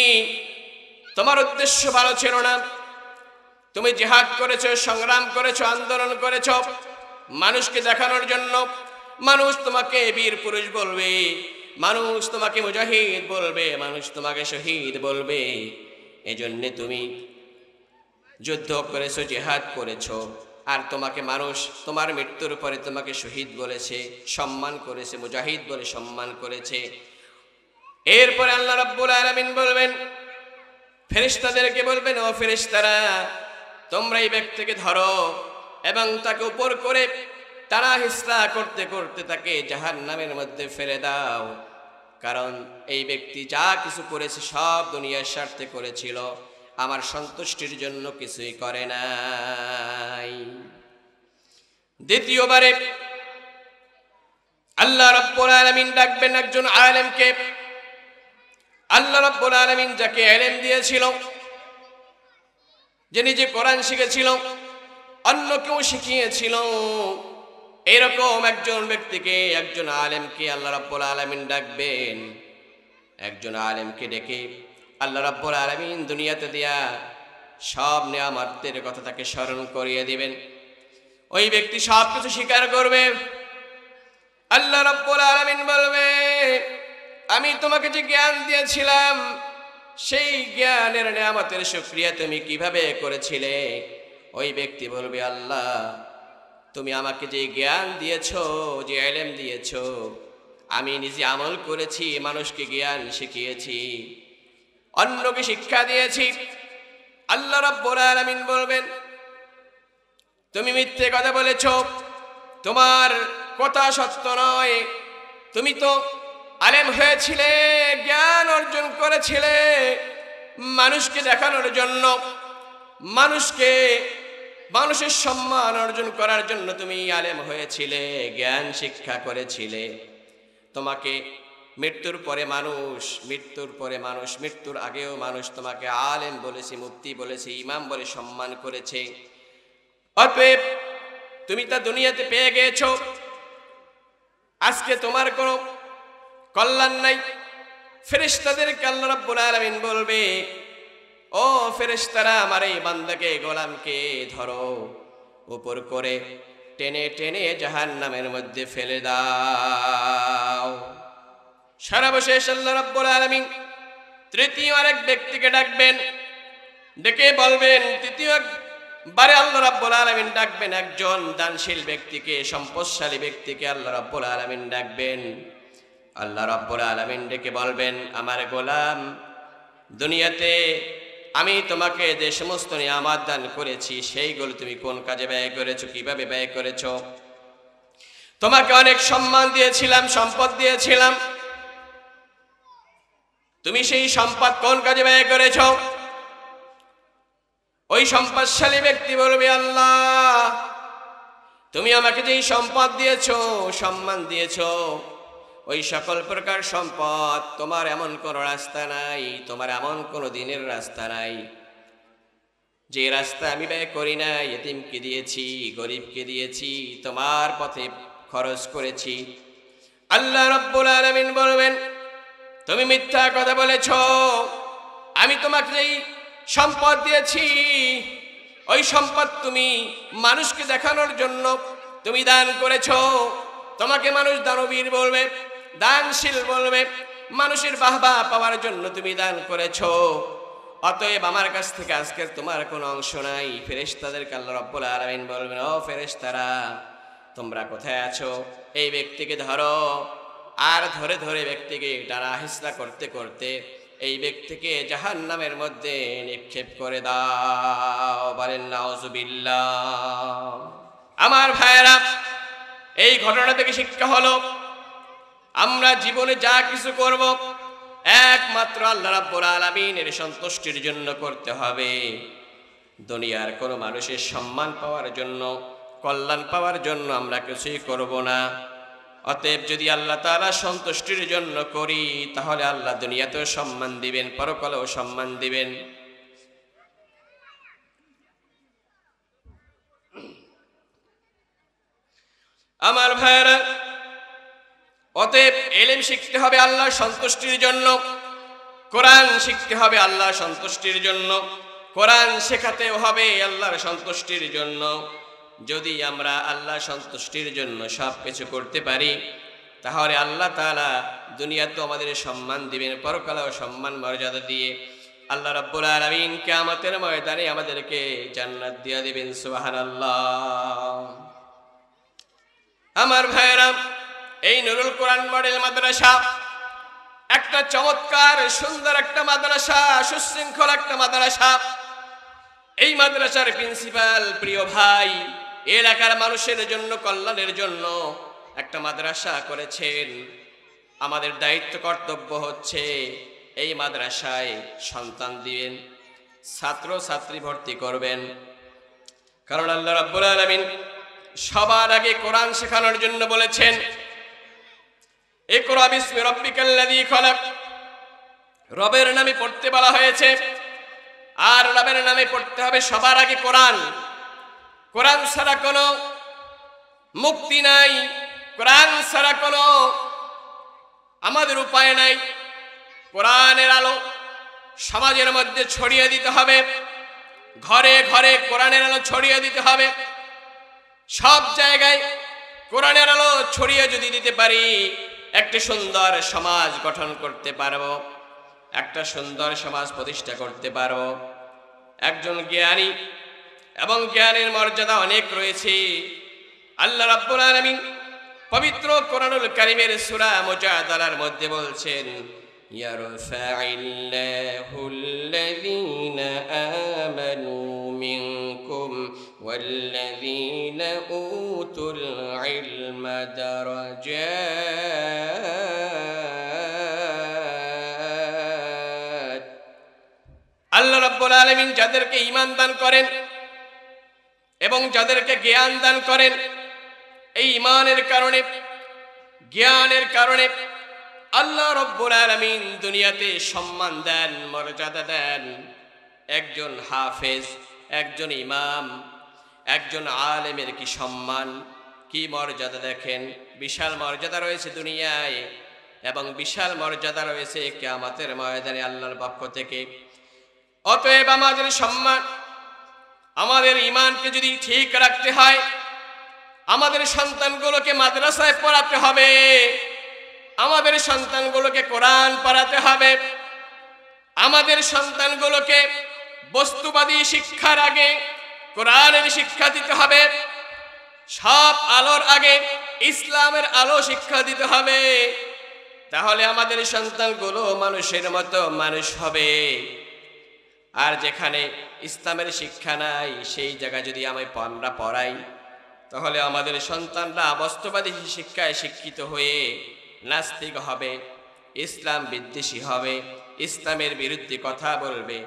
তোমার উদ্দেশ্য ভালো ছিল না, তুমি জিহাদ করেছো, সংগ্রাম করেছো, আন্দোলন করেছো মানুষকে দেখানোর জন্য। মানুষ তোমাকে বীর পুরুষ বলবে, মানুষ তোমাকে মুজাহিদ বলবে, মানুষ তোমাকে শহীদ বলবে। এজন্য তুমি যুদ্ধ করেছো, জিহাদ করেছো, আর তোমাকে মানুষ তোমার মৃত্যুর পরে তোমাকে শহীদ বলেছে, সম্মান করেছে, মুজাহিদ বলে সম্মান করেছে। এরপরে আল্লাহ রাব্বুল আলামিন বলবেন, ফেরেশতাদেরকে বলবেন, ও ফেরেশতারা, তোমরা এই ব্যক্তিকে ধরো এবং তাকে উপর করে টানা হিসরা করতে করতে তাকে জাহান্নামের মধ্যে ফেলে দাও। কারণ এই ব্যক্তি যা কিছু করেছে সব দুনিয়ার স্বার্থে করেছিল, আমার সন্তুষ্টির জন্য কিছুই করে নাই। দ্বিতীয়বারে আল্লাহ রাব্বুল আলামিন ডাকবেন একজন আলেমকে। আল্লাহ রাব্বুল আলামিন যাকে ইলম দিয়েছিল, যে নিজে কোরআন শিখেছিল, অন্য কেউ শিখিয়েছিল, এরকম একজন ব্যক্তিকে, একজন আলেমকে আল্লাহ রাব্বুল আলামিন ডাকবেন। একজন আলেমকে ডেকে আল্লাহ রাব্বুল আলামিন দুনিয়াতে দেয়া সব নিয়ামতের কথা তাকে স্মরণ করিয়ে দিবেন। ওই ব্যক্তি সব কিছু স্বীকার করবে। আল্লাহ রাব্বুল আলামিন বলবে, আমি তোমাকে যে জ্ঞান দিয়েছিলাম সেই জ্ঞানের নিয়ামতের শুকরিয়া তুমি কিভাবে করেছিলে? ওই ব্যক্তি বলবে, আল্লাহ তুমি আমাকে যে জ্ঞান দিয়েছো, যে ইলম দিয়েছো, আমি নিজে আমল করেছি, মানুষকে জ্ঞান শিখিয়েছি, অন্যকে শিক্ষা দিয়েছি। আল্লাহ রাব্বুল আলামিন বলবেন, তুমি মিথ্যে কথা বলেছো, তোমার কথা সত্য নয়। তুমি তো আলেম হয়েছিলে, জ্ঞান অর্জন করেছিলে মানুষকে দেখানোর জন্য, মানুষের সম্মান অর্জন করার জন্য তুমি আলেম হয়েছিলে, জ্ঞান শিক্ষা করেছিলে। তোমাকে মৃত্যুর পরে মানুষ, মৃত্যুর আগেও মানুষ তোমাকে আলেম বলেছে, মুফতি বলেছে, ইমাম বলে সম্মান করেছে। অতএব তুমি তা দুনিয়াতে পেয়ে গিয়েছো, আজকে তোমার কোনো কল্যাণ নাই। ফেরেশতাদেরকে আল্লাহ রাব্বুল আলামিন বলবে, ও ফেরেশতারা, আমার এই বান্দাকে, গোলামকে ধরো, উপর করে টেনে টেনে জাহান্নামের মধ্যে ফেলে দাও। সর্বশেষ আল্লাহ রাব্বুল আলামিন তৃতীয় আরেক ব্যক্তিকে ডাকবেন, ডেকে বলবেন, তৃতীয়বারে আল্লাহ রাব্বুল আলামিন ডাকবেন একজন দানশীল ব্যক্তিকে, সম্পদশালী ব্যক্তিকে আল্লাহ রাব্বুল আলামিন ডাকবেন। আল্লাহ রাব্বুল আলামিন ডেকে বলবেন, আমার গোলাম, দুনিয়াতে আমি তোমাকে যে সমস্ত নিয়ামত দান করেছি সেইগুলো তুমি কোন কাজে ব্যয় করেছো, কিভাবে ব্যয় করেছো? তোমাকে অনেক সম্মান দিয়েছিলাম, সম্পদ দিয়েছিলাম, তুমি সেই সম্পদ কোন কাজে ব্যয় করেছো? ওই সম্পদশালী ব্যক্তি বলবে, আল্লাহ তুমি আমাকে যেই সম্পদ দিয়েছো, সম্মান দিয়েছো, ওই সকল প্রকার সম্পদ তোমার এমন কোনো রাস্তা নাই, তোমার এমন কোনো দিনের রাস্তা নাই যে রাস্তা আমি ব্যয় করি না। ইতিমকে দিয়েছি, গরিবকে দিয়েছি, তোমার পথে খরচ করেছি। আল্লাহ রাব্বুল আলামিন বলবেন, তুমি মিথ্যা কথা বলেছ, আমি তোমাকে যেই সম্পদ দিয়েছি ওই সম্পদ তুমি মানুষকে দেখানোর জন্য তুমি দান করেছো। তোমাকে মানুষ দানবীর বলবে, দানশীল বলবে, মানুষের বাহবা পাওয়ার জন্য তুমি দান করেছো। অতএব আমার কাছ থেকে আজকের তোমার কোনো অংশ নাই। ফেরেশতাদেরকে আল্লাহ রাব্বুল আলামিন বলবেন, ও ফেরেশতারা, তোমরা কোথায় আছো? এই ব্যক্তিকে ধরো। আর ধরে ধরে ব্যক্তিকে টানা হিসরা করতে করতে এই ব্যক্তিকে জাহান্নামের মধ্যে নিক্ষেপ করে দাও। বলেন নাউজুবিল্লাহ। আমার ভাইয়েরা, এই ঘটনা থেকে শিক্ষা হলো, আমরা জীবনে যা কিছু করব একমাত্র আল্লাহ রাব্বুল আলামিনের সন্তুষ্টির জন্য করতে হবে। দুনিয়ার কোনো মানুষের সম্মান পাওয়ার জন্য, কল্যাণ পাওয়ার জন্য আমরা কিছুই করব না। অতএব যদি আল্লাহ তাআলা সন্তুষ্টির জন্য করি, তাহলে আল্লাহ দুনিয়াতেও সম্মান দিবেন, পরকালেও সম্মান দিবেন। আমার ভাইয়েরা, অতএব ইলম শিখতে হবে আল্লাহর সন্তুষ্টির জন্য, কোরআন শিখতে হবে আল্লাহর সন্তুষ্টির জন্য, কোরআন শেখাতেও হবে আল্লাহর সন্তুষ্টির জন্য। যদি আমরা আল্লাহর সন্তুষ্টির জন্য সব কিছু করতে পারি, তাহলে আল্লাহ তাআলা দুনিয়াতেও আমাদের সম্মান দিবেন, পরকালেও সম্মান মর্যাদা দিয়ে আল্লাহ রাব্বুল আলামিন কিয়ামতের ময়দানে আমাদেরকে জান্নাত দিয়ে দিবেন। সুবহানাল্লাহ। আমার ভাইয়েরা, এই নুরুল কোরআন মডেল মাদ্রাসা একটা চমৎকার সুন্দর একটা মাদ্রাসা, সুশৃঙ্খল একটা মাদ্রাসা। এই মাদ্রাসার প্রিন্সিপাল প্রিয় ভাই এলাকার মানুষের জন্য, কল্যাণের জন্য একটা মাদ্রাসা করেছেন। আমাদের দায়িত্ব কর্তব্য হচ্ছে এই মাদ্রাসায় সন্তান দিবেন, ছাত্র ছাত্রী ভর্তি করবেন। কারণ আল্লাহ রাব্বুল আলামিন সবার আগে কোরআন শেখানোর জন্য বলেছেন, ইকরা বিসমি রাব্বিকাল্লাযী খলাক। রবের নামে পড়তে বলা হয়েছে, আর রবের নামে পড়তে হবে সবার আগে কোরআন। কোরআন ছাড়া কোনো মুক্তি নাই, কোরআন ছাড়া কোনো আমাদের উপায় নাই। কোরআনের আলো সমাজের মধ্যে ছড়িয়ে দিতে হবে, ঘরে ঘরে কোরআনের আলো ছড়িয়ে দিতে হবে। সব জায়গায় কোরআনের আলো ছড়িয়ে যদি দিতে পারি, একটি সুন্দর সমাজ গঠন করতে পারবো, একটা সুন্দর সমাজ প্রতিষ্ঠা করতে পারবো। একজন জ্ঞানী, এবং জ্ঞানের মর্যাদা অনেক রয়েছে। আল্লাহ রাব্বুল আলামিন পবিত্র কোরআনুল কারীমের সূরা মুজাদালার মধ্যে বলছেন, ইয়ারফাইল্লাহুল্লাযীনা আমানু মিনকুম ওয়াল্লাযীনা উতুল ইলমা দারাজাত। আল্লাহ রাব্বুল আলামিন যাদেরকে ঈমান দান করেন এবং যাদেরকে জ্ঞান দান করেন, এই ঈমানের কারণে, জ্ঞানের কারণে আল্লাহ রাব্বুল আলামিন দুনিয়াতে সম্মান দেন, মর্যাদা দেন। একজন হাফেজ, একজন ইমাম, একজন আলেমের কি সম্মান, কি মর্যাদা দেখেন। বিশাল মর্যাদা রয়েছে দুনিয়ায়, এবং বিশাল মর্যাদা রয়েছে কিয়ামতের ময়দানে আল্লাহর পক্ষ থেকে। অতএব আমাদের সম্মান, আমাদের ঈমানকে যদি ঠিক রাখতে হয়, আমাদের সন্তানগুলোকে মাদ্রাসায় পড়াতে হবে, আমাদের সন্তানগুলোকে কোরআন পড়াতে হবে, আমাদের সন্তানগুলোকে বস্তুবাদী শিক্ষার আগে কোরআনের শিক্ষা দিতে হবে, সব আলোর আগে ইসলামের আলো শিক্ষা দিতে হবে। তাহলে আমাদের সন্তানগুলো মানুষের মতো মানুষ হবে। আর যেখানে ইসলামের শিক্ষা নাই, সেই জায়গায় যদি আমরা পড়াই, তাহলে আমাদের সন্তানরা বস্তুবাদী শিক্ষায় শিক্ষিত হয়ে নাস্তিক হবে, ইসলাম বিদ্বেষী হবে, ইসলামের বিরুদ্ধে কথা বলবে,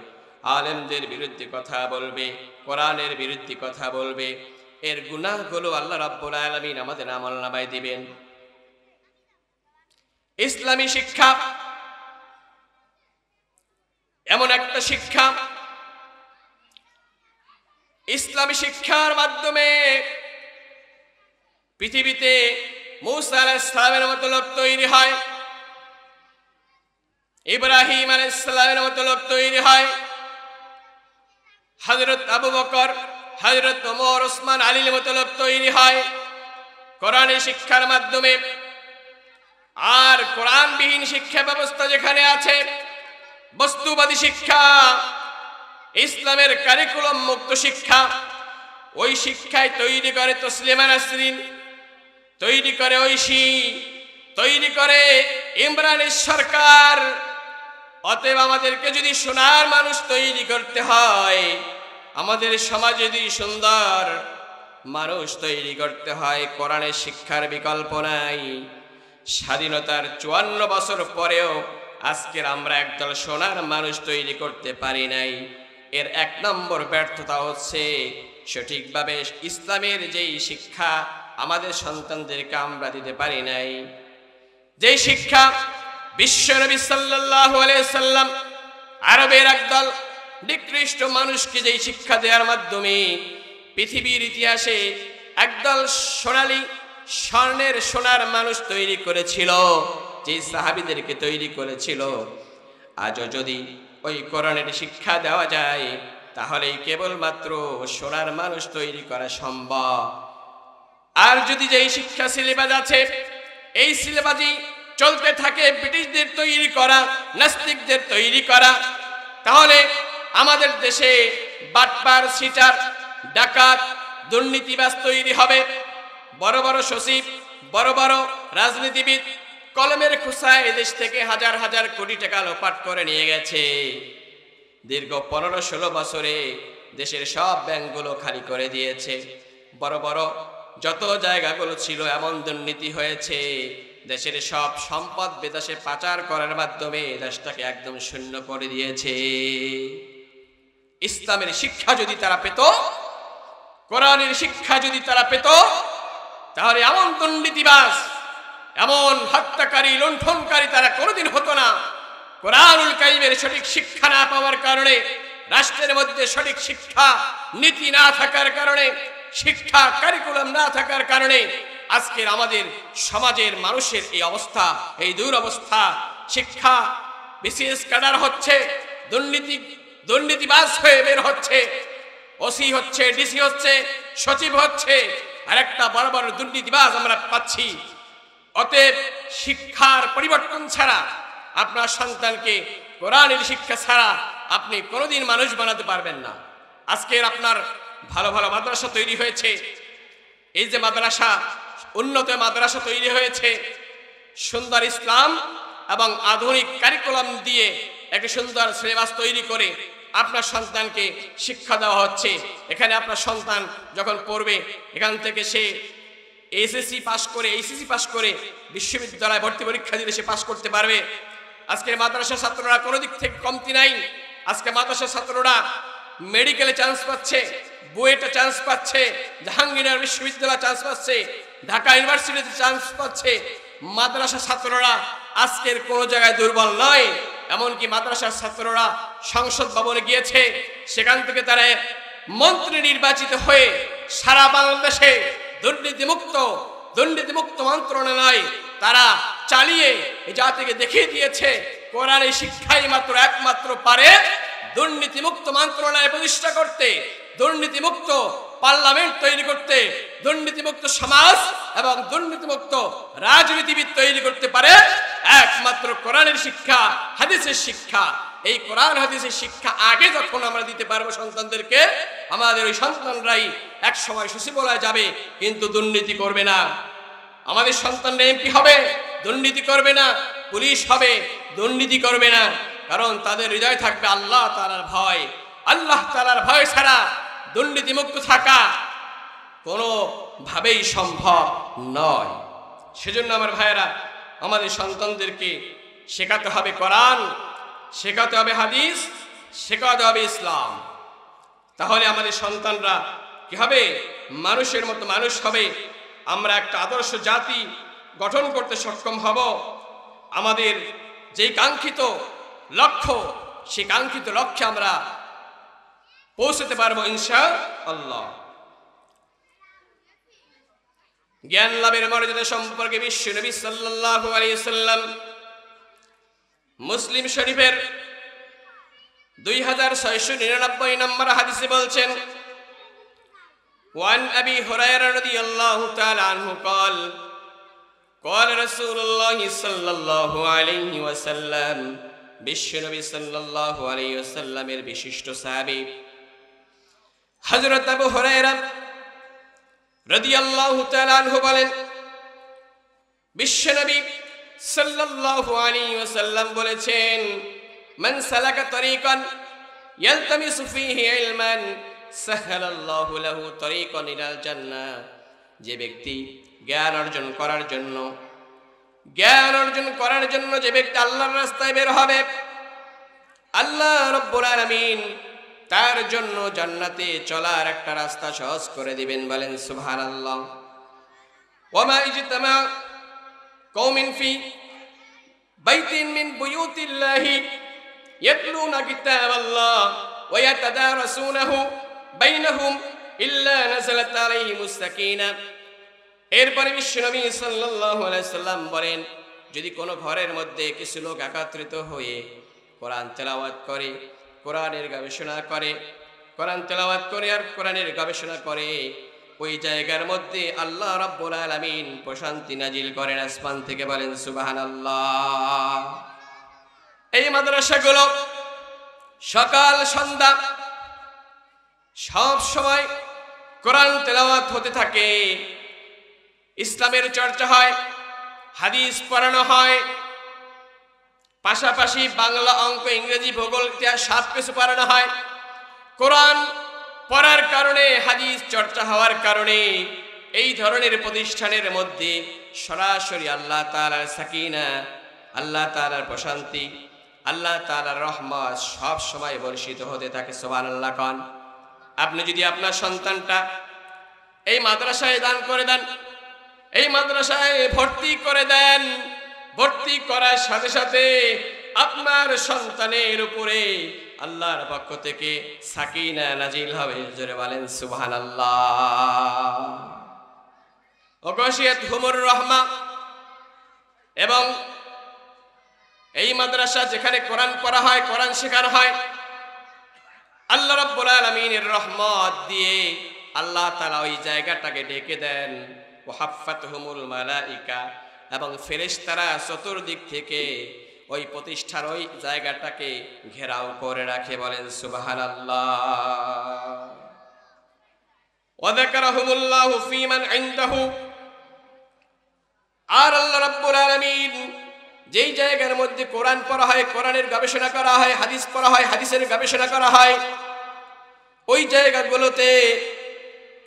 আলেমদের বিরুদ্ধে কথা বলবে, কোরআনের বিরুদ্ধে কথা বলবে। এর গুনাহগুলো আল্লাহ রাব্বুল আলামিন আমাদের আমলনামায় দিবেন। ইসলামী শিক্ষা এমন একটা শিক্ষা, ইসলামী শিক্ষার মাধ্যমে পৃথিবীতে মূসা আলাইহিস সালামের মতো লোক তৈরি হয়, ইব্রাহিম আলাইহিস সালামের মতো লোক তৈরি হয়, হযরত আবু বকর, হযরত ওমর, ওসমান, আলীর মতো লোক তৈরি হয় কোরআনের শিক্ষার মাধ্যমে। আর কোরআনবিহীন শিক্ষা ব্যবস্থা যেখানে আছে, বস্তুবাদী শিক্ষা, ইসলামের কারিকুলাম মুক্ত শিক্ষা, ওই শিক্ষায় তৈরি করে তসলিমা নাসরিন, তৈরি করে ঐশী, তৈরি করে ইমরানের সরকার। অতএব আমাদেরকে যদি সোনার মানুষ তৈরি করতে হয়, আমাদের সমাজে যদি সুন্দর মানুষ তৈরি করতে হয়, কোরআনের শিক্ষার বিকল্প নাই। স্বাধীনতার 54 বছর পরেও আজকের আমরা একদল সোনার মানুষ তৈরি করতে পারি নাই। এর 1 নম্বর ব্যর্থতা হচ্ছে সঠিকভাবে ইসলামের যেই শিক্ষা আমাদের সন্তানদেরকে আমরা দিতে পারি নাই। যেই শিক্ষা বিশ্বনবী সাল্লাল্লাহু আলাইহি সাল্লাম আরবের একদল নিকৃষ্ট মানুষকে যেই শিক্ষা দেওয়ার মাধ্যমে পৃথিবীর ইতিহাসে একদল সোনালী স্বর্ণের সোনার মানুষ তৈরি করেছিল, যে সাহাবীদেরকে তৈরি করেছিল, আজও যদি ওই কোরআনের শিক্ষা দেওয়া যায়, তাহলেই কেবলমাত্র সোনার মানুষ তৈরি করা সম্ভব। আর যদি যেই শিক্ষা সিলেবাস আছে, এই সিলেবাসই চলতে থাকে ব্রিটিশদের তৈরি করা, নাস্তিকদের তৈরি করা, তাহলে আমাদের দেশে বাটপার, সিটার, ডাকাত, দুর্নীতিবাজ তৈরি হবে। বড় বড় সচিব, বড় বড় রাজনীতিবিদ কলমের খোসায় এদেশ থেকে হাজার হাজার কোটি টাকা লোপাট করে নিয়ে গেছে। দীর্ঘ 15-16 বছরে দেশের সব ব্যাংকগুলো খালি করে দিয়েছে। বড় বড় যত জায়গাগুলো ছিল এমন দুর্নীতি হয়েছে, দেশের সব সম্পদ বিদেশে পাচার করার মাধ্যমে দেশটাকে একদম শূন্য করে দিয়েছে। ইসলামের শিক্ষা যদি তারা পেত, কোরআনের শিক্ষা যদি তারা পেত, তাহলে এমন দুর্নীতিবাজ, এমন হত্যাকারী, লুণ্ঠনকারী তারা কোনোদিন হতো না। কোরআনুল কারীমের সঠিক শিক্ষা না পাওয়ার কারণে, রাষ্ট্রের মধ্যে সঠিক শিক্ষা নীতি না থাকার কারণে, শিক্ষা কারিকুলাম না থাকার কারণে আজকের আমাদের সমাজের মানুষের এই অবস্থা, এই দুরবস্থা। শিক্ষা বিসিএস ক্যাডার হচ্ছে, দুর্নীতিবাজ হয়ে বের হচ্ছে, ওসি হচ্ছে, ডিসি হচ্ছে, সচিব হচ্ছে, আর একটা বড় বড় দুর্নীতিবাজ আমরা পাচ্ছি। অতএব শিক্ষার পরিবর্তন ছাড়া, আপনার সন্তানকে কোরআনের শিক্ষা ছাড়া আপনি কোনোদিন মানুষ বানাতে পারবেন না। আজকের আপনার ভালো ভালো মাদ্রাসা তৈরি হয়েছে, এই যে মাদ্রাসা, উন্নত মাদ্রাসা তৈরি হয়েছে, সুন্দর ইসলাম এবং আধুনিক কারিকুলাম দিয়ে একটা সুন্দর সিলেবাস তৈরি করে আপনার সন্তানকে শিক্ষা দেওয়া হচ্ছে। এখানে আপনার সন্তান যখন পড়বে, এখান থেকে সে এসএসসি পাস করে, এইচএসসি পাস করে বিশ্ববিদ্যালয়ে ভর্তি পরীক্ষা দিলে সে পাস করতে পারবে। আজকের মাদ্রাসার ছাত্ররা কোনো দিক থেকে কমতি নাই। আজকে মাদ্রাসার ছাত্ররা মেডিকেলে চান্স পাচ্ছে, বুয়েটে চান্স পাচ্ছে, জাহাঙ্গীরনগর বিশ্ববিদ্যালয়ে চান্স পাচ্ছে, ঢাকা ইউনিভার্সিটিতে চান্স পাচ্ছে। মাদ্রাসার ছাত্ররা আজকের কোনো জায়গায় দুর্বল নয়। এমনকি মাদ্রাসার ছাত্ররা সংসদ ভবনে গিয়েছে, সেখান থেকে তারা মন্ত্রী নির্বাচিত হয়ে সারা বাংলাদেশে দুর্নীতিমুক্ত মন্ত্রণালয় তারা চালিয়ে এই জাতিকে দেখিয়ে দিয়েছে কোরআনের শিক্ষাই মাত্র একমাত্র পারে দুর্নীতিমুক্ত মন্ত্রণালয় প্রতিষ্ঠা করতে, দুর্নীতিমুক্ত পার্লামেন্ট তৈরি করতে, দুর্নীতিমুক্ত সমাজ এবং দুর্নীতিমুক্ত রাজনীতিবিদ তৈরি করতে পারে একমাত্র কোরআনের শিক্ষা, হাদিসের শিক্ষা। এই কোরআন হাদিসের শিক্ষা আগে যখন আমরা দিতে পারবো সন্তানদেরকে, আমাদের ওই সন্তানরাই এক সময় সচিবালয়ে যাবে কিন্তু দুর্নীতি করবে না। আমাদের সন্তানরা এমপি হবে, দুর্নীতি করবে না। পুলিশ হবে, দুর্নীতি করবে না। কারণ তাদের হৃদয় থাকবে আল্লাহ তাআলার ভয়। আল্লাহ তাআলার ভয় ছাড়া দুর্নীতিমুক্ত থাকা কোনোভাবেই সম্ভব নয়। সেজন্য আমার ভাইয়েরা, আমাদের সন্তানদেরকে শেখাতে হবে কোরআন, শেখাতে হবে হাদিস, শেখাতে হবে ইসলাম। তাহলে আমাদের সন্তানরা কি হবে? মানুষের মতো মানুষ হবে। আমরা একটা আদর্শ জাতি গঠন করতে সক্ষম হব। আমাদের যেই কাঙ্ক্ষিত লক্ষ্য, সেই কাঙ্ক্ষিত লক্ষ্যে আমরা পৌঁছতে পারবো ইনশাআল্লাহ। জ্ঞান লাভের মর্যাদা সম্পর্কে বিশ্ব নবী সাল্লাল্লাহু আলাইহি ওয়াসাল্লাম মুসলিম শরীফের 2699 নম্বর হাদিসে বলছেন, ওয়ান আবি হুরায়রা রাদিয়াল্লাহু তাআলা আনহু قال قال رسول الله সাল্লাল্লাহু আলাইহি ওয়াসাল্লাম, বিশ্ব নবী সাল্লাল্লাহু আলাইহি ওয়াসাল্লামের বিশিষ্ট সাহাবী হযরত আবু হুরায়রা রাদিয়াল্লাহু তাআলা আনহু বলেন, বিশ্ব নবী সাল্লাল্লাহু আলাইহি ওয়াসাল্লাম বলেছেন, মান সালাকা তরিকান ইয়ালতামিসু ফীহি ইলমান সাহালাল্লাহু লাহু তরিকান ইলাল জান্নাহ। যে ব্যক্তি জ্ঞান অর্জন করার জন্য যে ব্যক্তি আল্লাহর রাস্তায় বের হবে, আল্লাহ রাব্বুল আলামিন তার জন্য জান্নাতে চলার একটা রাস্তা সহজ করে দিবেন। বলেন সুবহানাল্লাহ। ওয়ামা ইজতামা কওমিন ফি বাইতিন মিন বুয়ুতিল্লাহি ইয়াতলুনা কিতাবাল্লাহ ওয়া ইয়াতাদারাসুনাহু বাইনাহুম ইল্লা নাযালাত আলাইহিমুস সাকিনাহ। এরপরে বিশ্বনবী সাল্লাল্লাহু আলাইহি সাল্লাম বলেন, যদি কোনো ঘরের মধ্যে কিছু লোক একত্রিত হয়ে কোরআন তেলাওয়াত করে, কোরআনের গবেষণা করে, কোরআন তেলাওয়াত করে আর কোরআনের গবেষণা করে, ওই জায়গার মধ্যে আল্লাহ রাব্বুল আলামিন প্রশান্তি নাজিল করেন আসমান থেকে। বলেন সুবহানাল্লাহ। এই মাদ্রাসাগুলো সকাল সন্ধ্যা সব সময় কোরআন তেলাওয়াত হতে থাকে, ইসলামের চর্চা হয়, হাদিস পড়ানো হয়, পাশাপাশি বাংলা, অঙ্ক, ইংরেজি, ভূগোল, ইতিহাস সব কিছু পড়ানো হয়। কোরআন পড়ার কারণে, হাদিস চর্চা হওয়ার কারণে এই ধরনের প্রতিষ্ঠানের মধ্যে সরাসরি আল্লাহ তাআলার সাকিনা, আল্লাহ তাআলার প্রশান্তি, আল্লাহ তাআলার রহমত সব সময় বর্ষিত হতে থাকে। সুবহানাল্লাহ কোন। আপনি যদি আপনার সন্তানটা এই মাদ্রাসায় দান করে দেন, এই মাদ্রাসায় ভর্তি করে দেন, ভর্তি করার সাথে সাথে আপনার সন্তানের উপরে আল্লাহর পক্ষ থেকে সাকিনা নাজিল হবে। জোরে বলেন সুবহানাল্লাহ। ওয়াগাশিয়াতহুমুর রাহমা। এবং এই মাদ্রাসা যেখানে কোরআন পড়া হয়, কোরআন শেখানো হয়, আল্লাহ রাব্বুল আলামিনের রহমত দিয়ে আল্লাহ তাআলা ওই জায়গাটাকে ঢেকে দেন। ওয়াহাফাতহুমুল মালাইকা। এবং ফেরেশতারা চতুর্দিক থেকে ওই প্রতিষ্ঠার ওই জায়গাটাকে ঘেরাও করে রাখে। বলেন সুবহানাল্লাহ। ওয়া যাকারাহুমুল্লাহু ফীমান ইনদাহু। আর আল্লাহ রাব্বুল আলামিন যেই জায়গার মধ্যে কোরআন পড়া হয়, কোরআনের গবেষণা করা হয়, হাদিস পড়া হয়, হাদিসের গবেষণা করা হয়, ওই জায়গাগুলোতে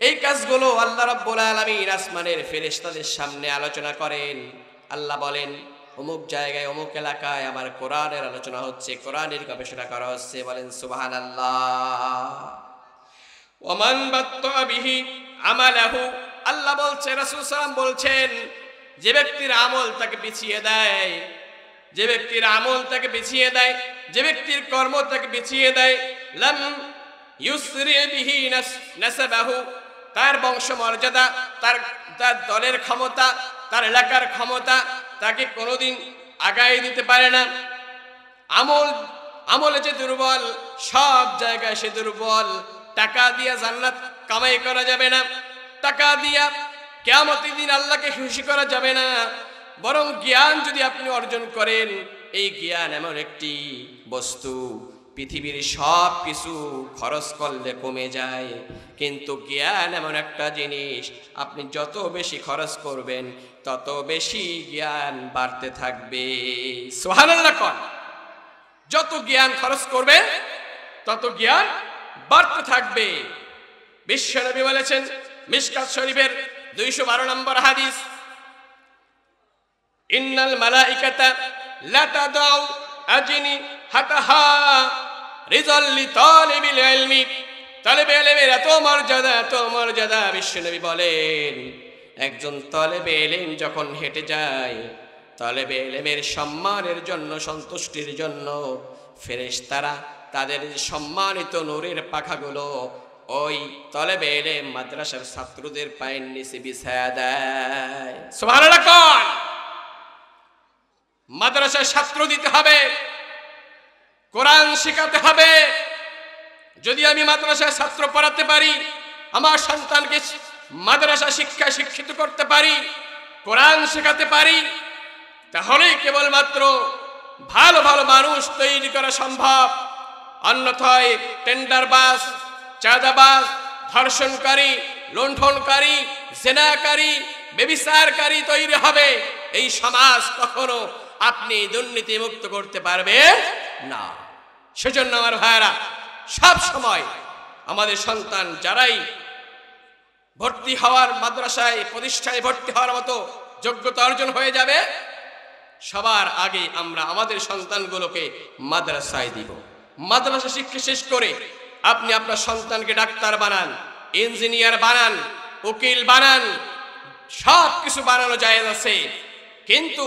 এই কাজগুলো আল্লাহ রাব্বুল আলামিন আসমানের ফেরেশতাদের সামনে আলোচনা করেন। আল্লাহ বলেন, অমুক জায়গায় অমুক এলাকায় আমার কোরআনের আলোচনা হচ্ছে, কোরআনের গবেষণা করা হচ্ছে। বলেন সুবহানাল্লাহ। ওমান বাত্তা বিহি আমালাহু। আল্লাহ বলছে, রাসূল সাল্লাল্লাহু বলছেন, যে ব্যক্তির আমল তাকে পিছিয়ে দেয়, যে ব্যক্তির আমল তাকে পিছিয়ে দেয়, যে ব্যক্তির কর্ম তাকে পিছিয়ে দেয়, লাম ইউসরি বিহি নাসাবাহু। তার বংশ মর্যাদা, তার দলের ক্ষমতা, তার এলাকার ক্ষমতা তাকে কোনোদিন আগায় দিতে পারে না। আমলে যে দুর্বল, সব জায়গায় সে দুর্বল। টাকা দিয়া জান্নাত কামাই করা যাবে না, টাকা দিয়া কিয়ামতের দিন আল্লাহকে খুশি করা যাবে না। বরং জ্ঞান যদি আপনি অর্জন করেন, এই জ্ঞান এমন একটি বস্তু, পৃথিবীর সব কিছু খরচ করলে কমে যায়, কিন্তু জ্ঞান এমন একটা জিনিস, আপনি যত বেশি খরচ করবেন তত বেশি জ্ঞান বাড়তে থাকবে। সুবহানাল্লাহ কোন। যত জ্ঞান খরচ করবেন তত জ্ঞান বাড়তে থাকবে। বিশ্বনবী বলেছেন, মিশকাত শরীফের 212 নম্বর হাদিস, ইন্নাল মালাইকাতা লা তাদাউ আজনি হাতাহা রিজাল লিতালিবিল ইলমি। তালেবে ইলমের এত মর্যাদা, এত মর্যাদা। বিশ্বনবী বলেন, একজন তালেবে ইলম যখন হেঁটে যায়, তালেবে ইলমের সম্মানের জন্য, সন্তুষ্টির জন্য ফেরেশতারা তাদের সম্মানিত নূরের পাখাগুলো ওই তালেবে ইলম মাদ্রাসার ছাত্রদের পায়ের নিচে বিছায়া দেয়। সুবহানাল্লাহ কোন। মাদ্রাসায় ছাত্র দিতে হবে, কোরআন শেখাতে হবে। যদি আমি মাদ্রাসায় ছাত্র পড়াতে পারি, আমার সন্তানকে মাদ্রাসা শিক্ষায় শিক্ষিত করতে পারি, কোরআন শেখাতে পারি, তাহলেই কেবলমাত্র ভালো ভালো মানুষ তৈরি করা সম্ভব। অন্যথায় টেন্ডারবাজ, চাঁদাবাজ, ধর্ষণকারী, লুণ্ঠনকারী, জেনাকারী, ব্যভিচারকারী তৈরি হবে। এই সমাজ কখনো আপনি দুর্নীতি মুক্ত করতে পারবেন না। সেজন্য আমার ভাইয়েরা, সব সময় আমাদের সন্তান যারাই ভর্তি হওয়ার, মাদ্রাসায় প্রতিষ্ঠায় ভর্তি হওয়ার মতো যোগ্যতা অর্জন হয়ে যাবে, সবার আগে আমরা আমাদের সন্তানগুলোকে মাদ্রাসায় দিব। মাদ্রাসা শিক্ষা শেষ করে আপনি আপনার সন্তানকে ডাক্তার বানান, ইঞ্জিনিয়ার বানান, উকিল বানান, সব কিছু বানানো জায়েজ আছে, কিন্তু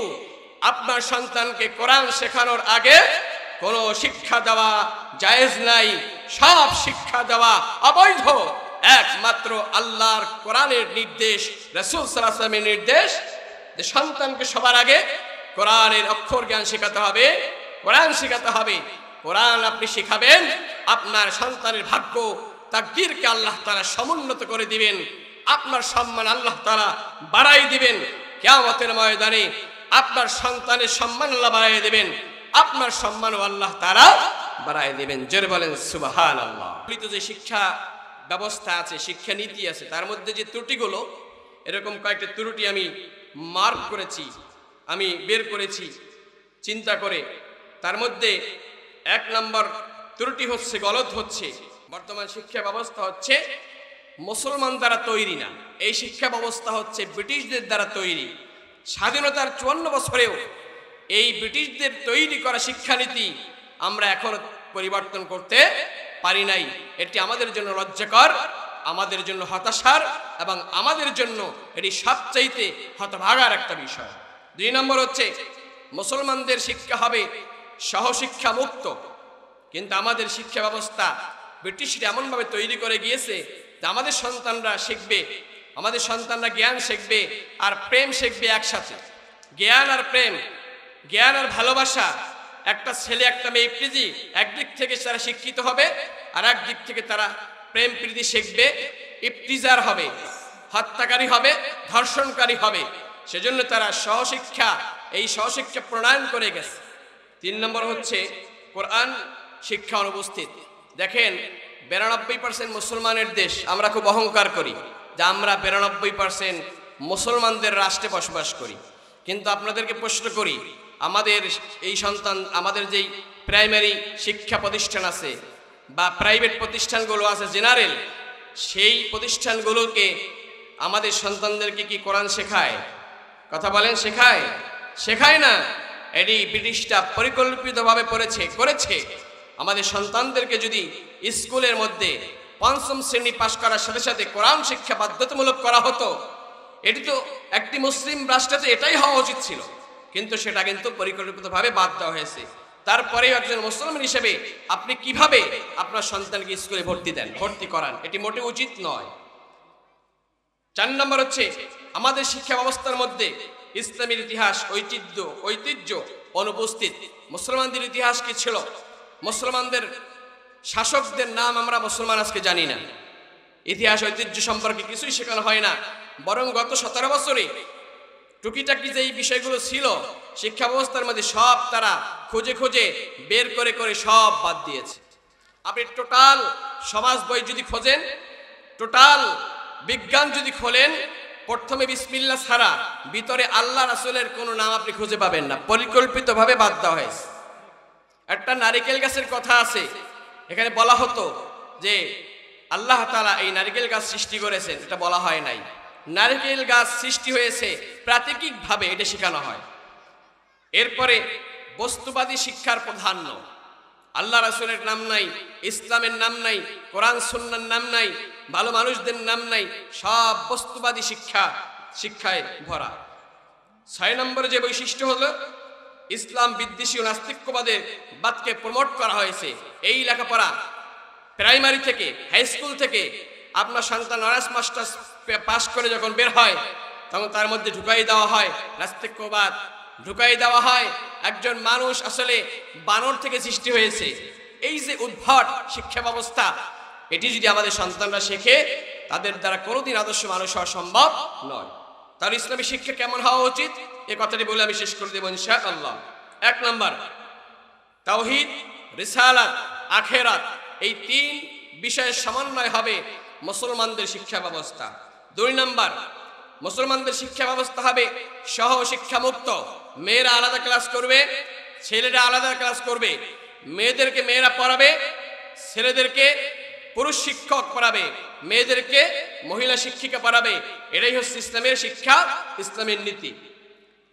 আপনার সন্তানকে কোরআন শেখানোর আগে কোনো শিক্ষা দেওয়া জায়েজ নাই। সব শিক্ষা দেওয়া অবৈধ। একমাত্র আল্লাহর কোরআনের নির্দেশ, রাসূল সাল্লাল্লাহু আলাইহি ওয়াসাল্লামের নির্দেশ যে সন্তানকে সবার আগে কোরআনের অক্ষর জ্ঞান শেখাতে হবে, কোরআন শেখাতে হবে। কোরআন আপনি শিখাবেন, আপনার সন্তানের ভাগ্য, তাকদীরকে আল্লাহ তাআলা সমুন্নত করে দিবেন। আপনার সম্মান আল্লাহ তাআলা বাড়াই দিবেন। কিয়ামতের ময়দানে আপনার সন্তানের সম্মান আল্লাহ বাড়াই দিবেন, আপনার সম্মানও আল্লাহ তাআলা বাড়াই দিবেন। জোরে বলেন সুবহানাল্লাহ। যে শিক্ষা ব্যবস্থা আছে, শিক্ষা নীতি আছে, তার মধ্যে যে ত্রুটিগুলো, এরকম কয়েকটা ত্রুটি আমি মার্ক করেছি, আমি বের করেছি চিন্তা করে। তার মধ্যে 1 নম্বর ত্রুটি হচ্ছে, গলত হচ্ছে, বর্তমান শিক্ষা ব্যবস্থা হচ্ছে মুসলমান দ্বারা তৈরি না, এই শিক্ষা ব্যবস্থা হচ্ছে ব্রিটিশদের দ্বারা তৈরি। স্বাধীনতার 54 বছরেও এই ব্রিটিশদের তৈরি করা শিক্ষানীতি আমরা এখনো পরিবর্তন করতে পারি নাই। এটি আমাদের জন্য লজ্জাকর, আমাদের জন্য হতাশার এবং আমাদের জন্য এটি সবচাইতে হতভাগার একটা বিষয়। 2 নম্বর হচ্ছে মুসলমানদের শিক্ষা হবে সহশিক্ষা মুক্ত, কিন্তু আমাদের শিক্ষা ব্যবস্থা ব্রিটিশরা এমনভাবে তৈরি করে গিয়েছে যে আমাদের সন্তানরা শিখবে, আমাদের সন্তানরা জ্ঞান শিখবে আর প্রেম শিখবে একসাথে। জ্ঞান আর প্রেম, জ্ঞান আর ভালোবাসা। একটা ছেলে একটা মেয়ে প্রীতি, একদিক থেকে তারা শিক্ষিত হবে আর একদিক থেকে তারা প্রেম প্রীতি শিখবে, ইফতিজার হবে, হত্যাকারী হবে, ধর্ষণকারী হবে। সেজন্য তারা সহশিক্ষা, এই সহশিক্ষা প্রণয়ন করে গেছে। 3 নম্বর হচ্ছে কোরআন শিক্ষা অনুপস্থিত। দেখেন 92% মুসলমানের দেশ, আমরা খুব অহংকার করি যে আমরা 92% মুসলমানদের রাষ্ট্রে বসবাস করি, কিন্তু আপনাদেরকে প্রশ্ন করি, আমাদের এই সন্তান, আমাদের যেই প্রাইমারি শিক্ষা প্রতিষ্ঠান আছে বা প্রাইভেট প্রতিষ্ঠানগুলো আছে জেনারেল, সেই প্রতিষ্ঠানগুলোকে আমাদের সন্তানদেরকে কি কোরআন শেখায়? কথা বলেন, শেখায়? শেখায় না। এটি ব্রিটিশরা পরিকল্পিতভাবে করেছে। আমাদের সন্তানদেরকে যদি স্কুলের মধ্যে 5ম শ্রেণী পাশ করার সাথে সাথে কোরআন শিক্ষা বাধ্যতামূলক করা হতো, এটি তো একটি মুসলিম রাষ্ট্রতে এটাই হওয়া উচিত ছিল, কিন্তু সেটা কিন্তু পরিকল্পিতভাবে বাদ দেওয়া হয়েছে। তারপরেও একজন মুসলমান হিসেবে আপনি কিভাবে আপনার সন্তানকে স্কুলে ভর্তি করান? এটি মোটে উচিত নয়। 4 নম্বর হচ্ছে আমাদের শিক্ষা ব্যবস্থার মধ্যে ইসলামের ইতিহাস, ঐতিহ্য অনুপস্থিত। মুসলমানদের ইতিহাস কি ছিল? মুসলমানদের শাসকদের নাম আমরা মুসলমান আজকে জানি না। ইতিহাস ঐতিহ্য সম্পর্কে কিছুই শেখানো হয় না, বরং গত 17 বছরে টুকিটাকি যে বিষয়গুলো ছিল শিক্ষা ব্যবস্থার মধ্যে সব তারা খুঁজে বের করে সব বাদ দিয়েছে। আপনি টোটাল সমাজ বই যদি খোঁজেন, টোটাল বিজ্ঞান যদি খোলেন, প্রথমে বিসমিল্লাহ ছাড়া ভিতরে আল্লাহ রাসূলের কোনো নাম আপনি খুঁজে পাবেন না, পরিকল্পিতভাবে বাদ দেওয়া হয়েছে। একটা নারিকেল গাছের কথা আছে, এখানে বলা হতো যে আল্লাহ তাআলা এই নারিকেল গাছ সৃষ্টি করেছেন, এটা বলা হয় নাই। নারিকেল গাছ সৃষ্টি হয়েছে প্রাকৃতিকভাবে, এটা শেখানো হয়। এরপরে বস্তুবাদী শিক্ষার প্রাধান্য, আল্লাহ রাসূলের নাম নাই, ইসলামের নাম নাই, কোরআন সুন্নাহর নাম নাই, ভালো মানুষদের নাম নাই, সব বস্তুবাদী শিক্ষায় ভরা। 6 নম্বরে যে বৈশিষ্ট্য হলো ইসলাম বিদ্বেষী ও নাস্তিক্যবাদের বাদকে প্রমোট করা হয়েছে। এই লেখাপড়া প্রাইমারি থেকে, হাই স্কুল থেকে আপনার সন্তান অনার্স মাস্টার্স পাস করে যখন বের হয়, তখন তার মধ্যে ঢুকাই দেওয়া হয় নাস্তিক্যবাদ, ঢুকাই দেওয়া হয় একজন মানুষ আসলে বানর থেকে সৃষ্টি হয়েছে। এই যে উদ্ভট শিক্ষা ব্যবস্থা, এটি যদি আমাদের সন্তানরা শেখে, তাদের দ্বারা কোনোদিন আদর্শ মানুষ হওয়া সম্ভব নয়। তার ইসলামী শিক্ষা কেমন হওয়া উচিত, এ কথাটি বলে আমি শেষ করে দেব ইনশাআল্লাহ। 1 নম্বর তাওহীদ, রিসালাত, আখিরাত, এই 3 বিষয়ের সমন্বয় হবে মুসলমানদের শিক্ষা ব্যবস্থা। 2 নম্বর মুসলমানদের শিক্ষা ব্যবস্থা হবে সহ শিক্ষা মুক্ত। মেয়েরা আলাদা ক্লাস করবে, ছেলেরা আলাদা ক্লাস করবে। মেয়েদেরকে মেয়েরা পড়াবে, ছেলেদেরকে পুরুষ শিক্ষক পড়াবে, মেয়েদেরকে মহিলা শিক্ষিকা পড়াবে। এটাই হচ্ছে ইসলামের শিক্ষা, ইসলামের নীতি।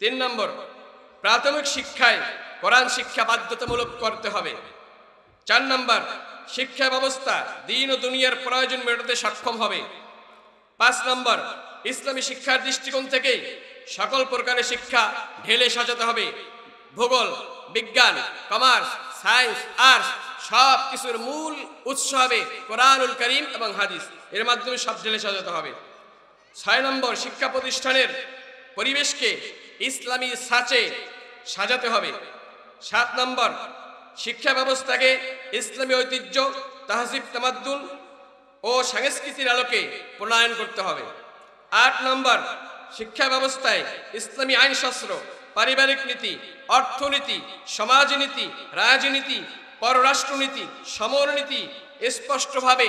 3 নম্বর প্রাথমিক শিক্ষায় কোরআন শিক্ষা বাধ্যতামূলক করতে হবে। 4 নম্বর শিক্ষা ব্যবস্থা দ্বীন ও দুনিয়ার প্রয়োজন মেটাতে সক্ষম হবে। 5 নম্বর ইসলামী শিক্ষার দৃষ্টিকোণ থেকে সকল প্রকারের শিক্ষা ঢেলে সাজাতে হবে। ভূগোল, বিজ্ঞান, কমার্স, সায়েন্স, আর্টস সব কিছুর মূল উৎস হবে কোরআনুল কারীম এবং হাদিস, এর মাধ্যমে সব ঢেলে সাজাতে হবে। 6 নম্বর শিক্ষা প্রতিষ্ঠানের পরিবেশকে ইসলামী ছাঁচে সাজাতে হবে। 7 নম্বর শিক্ষা ব্যবস্থাকে ইসলামী ঐতিহ্য, তাহজিব, তামাদ্দুন ও সংস্কৃতির আলোকে প্রণয়ন করতে হবে। 8 নম্বর শিক্ষা ব্যবস্থায় ইসলামী আইনশাস্ত্র, পারিবারিক নীতি, অর্থনীতি, সমাজনীতি, রাজনীতি, পররাষ্ট্রনীতি, সমরনীতি স্পষ্টভাবে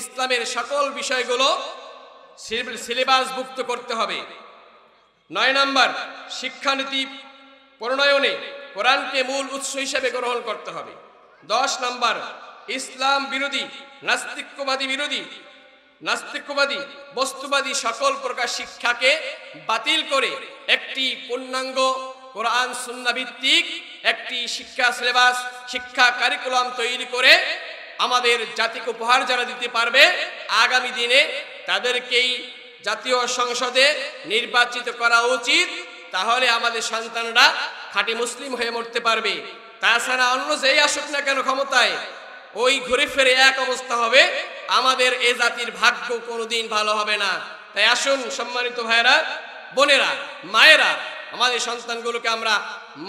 ইসলামের সকল বিষয়গুলো সিলেবাসভুক্ত করতে হবে। 9 নম্বর শিক্ষানীতি প্রণয়নে কোরআনকে মূল উৎস হিসেবে গ্রহণ করতে হবে। 10 নম্বর ইসলাম বিরোধী, নাস্তিকবাদী বস্তুবাদী সকল প্রকার শিক্ষাকে বাতিল করে একটি পূর্ণাঙ্গ কোরআন সুন্নাহ ভিত্তিক একটি শিক্ষা সিলেবাস, শিক্ষা কারিকুলাম তৈরি করে আমাদের জাতিকে উপহার যারা দিতে পারবে আগামী দিনে তাদেরকেই জাতীয় সংসদে নির্বাচিত করা উচিত। তাহলে আমাদের সন্তানরা খাঁটি মুসলিম হয়ে মরতে পারবে। তাছাড়া অন্য যেই আসুক না কেন ক্ষমতায়, ওই ঘুরে ফিরে এক অবস্থা হবে, আমাদের এ জাতির ভাগ্য কোনোদিন ভালো হবে না। তাই আসুন সম্মানিত ভাইয়েরা, বোনেরা, মায়েরা, আমাদের সন্তানগুলোকে আমরা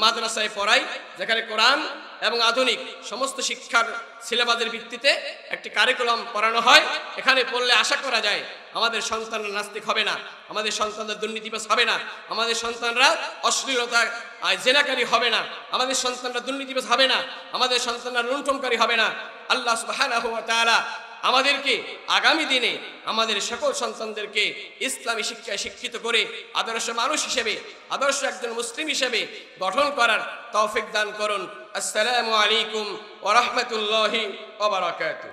মাদ্রাসায় পড়াই, যেখানে কোরআন এবং আধুনিক সমস্ত শিক্ষার সিলেবাসের ভিত্তিতে একটি কারিকুলাম পড়ানো হয়। এখানে পড়লে আশা করা যায় আমাদের সন্তানরা নাস্তিক হবে না, আমাদের সন্তানরা দুর্নীতিবাজ হবে না, আমাদের সন্তানরা অশ্লীলতা জেনাকারী হবে না, আমাদের সন্তানরা দুর্নীতিবাজ হবে না, আমাদের সন্তানরা লুণ্ঠনকারী হবে না। আল্লাহ সুবহানাহু ওয়া তাআলা আমাদেরকে আগামী দিনে আমাদের সকল সন্তানদেরকে ইসলামী শিক্ষায় শিক্ষিত করে আদর্শ মানুষ হিসেবে, আদর্শ একজন মুসলিম হিসেবে গঠন করার তৌফিক দান করুন। আসসালামু আলাইকুম ওয়া রাহমাতুল্লাহি ওয়া বারাকাতুহু।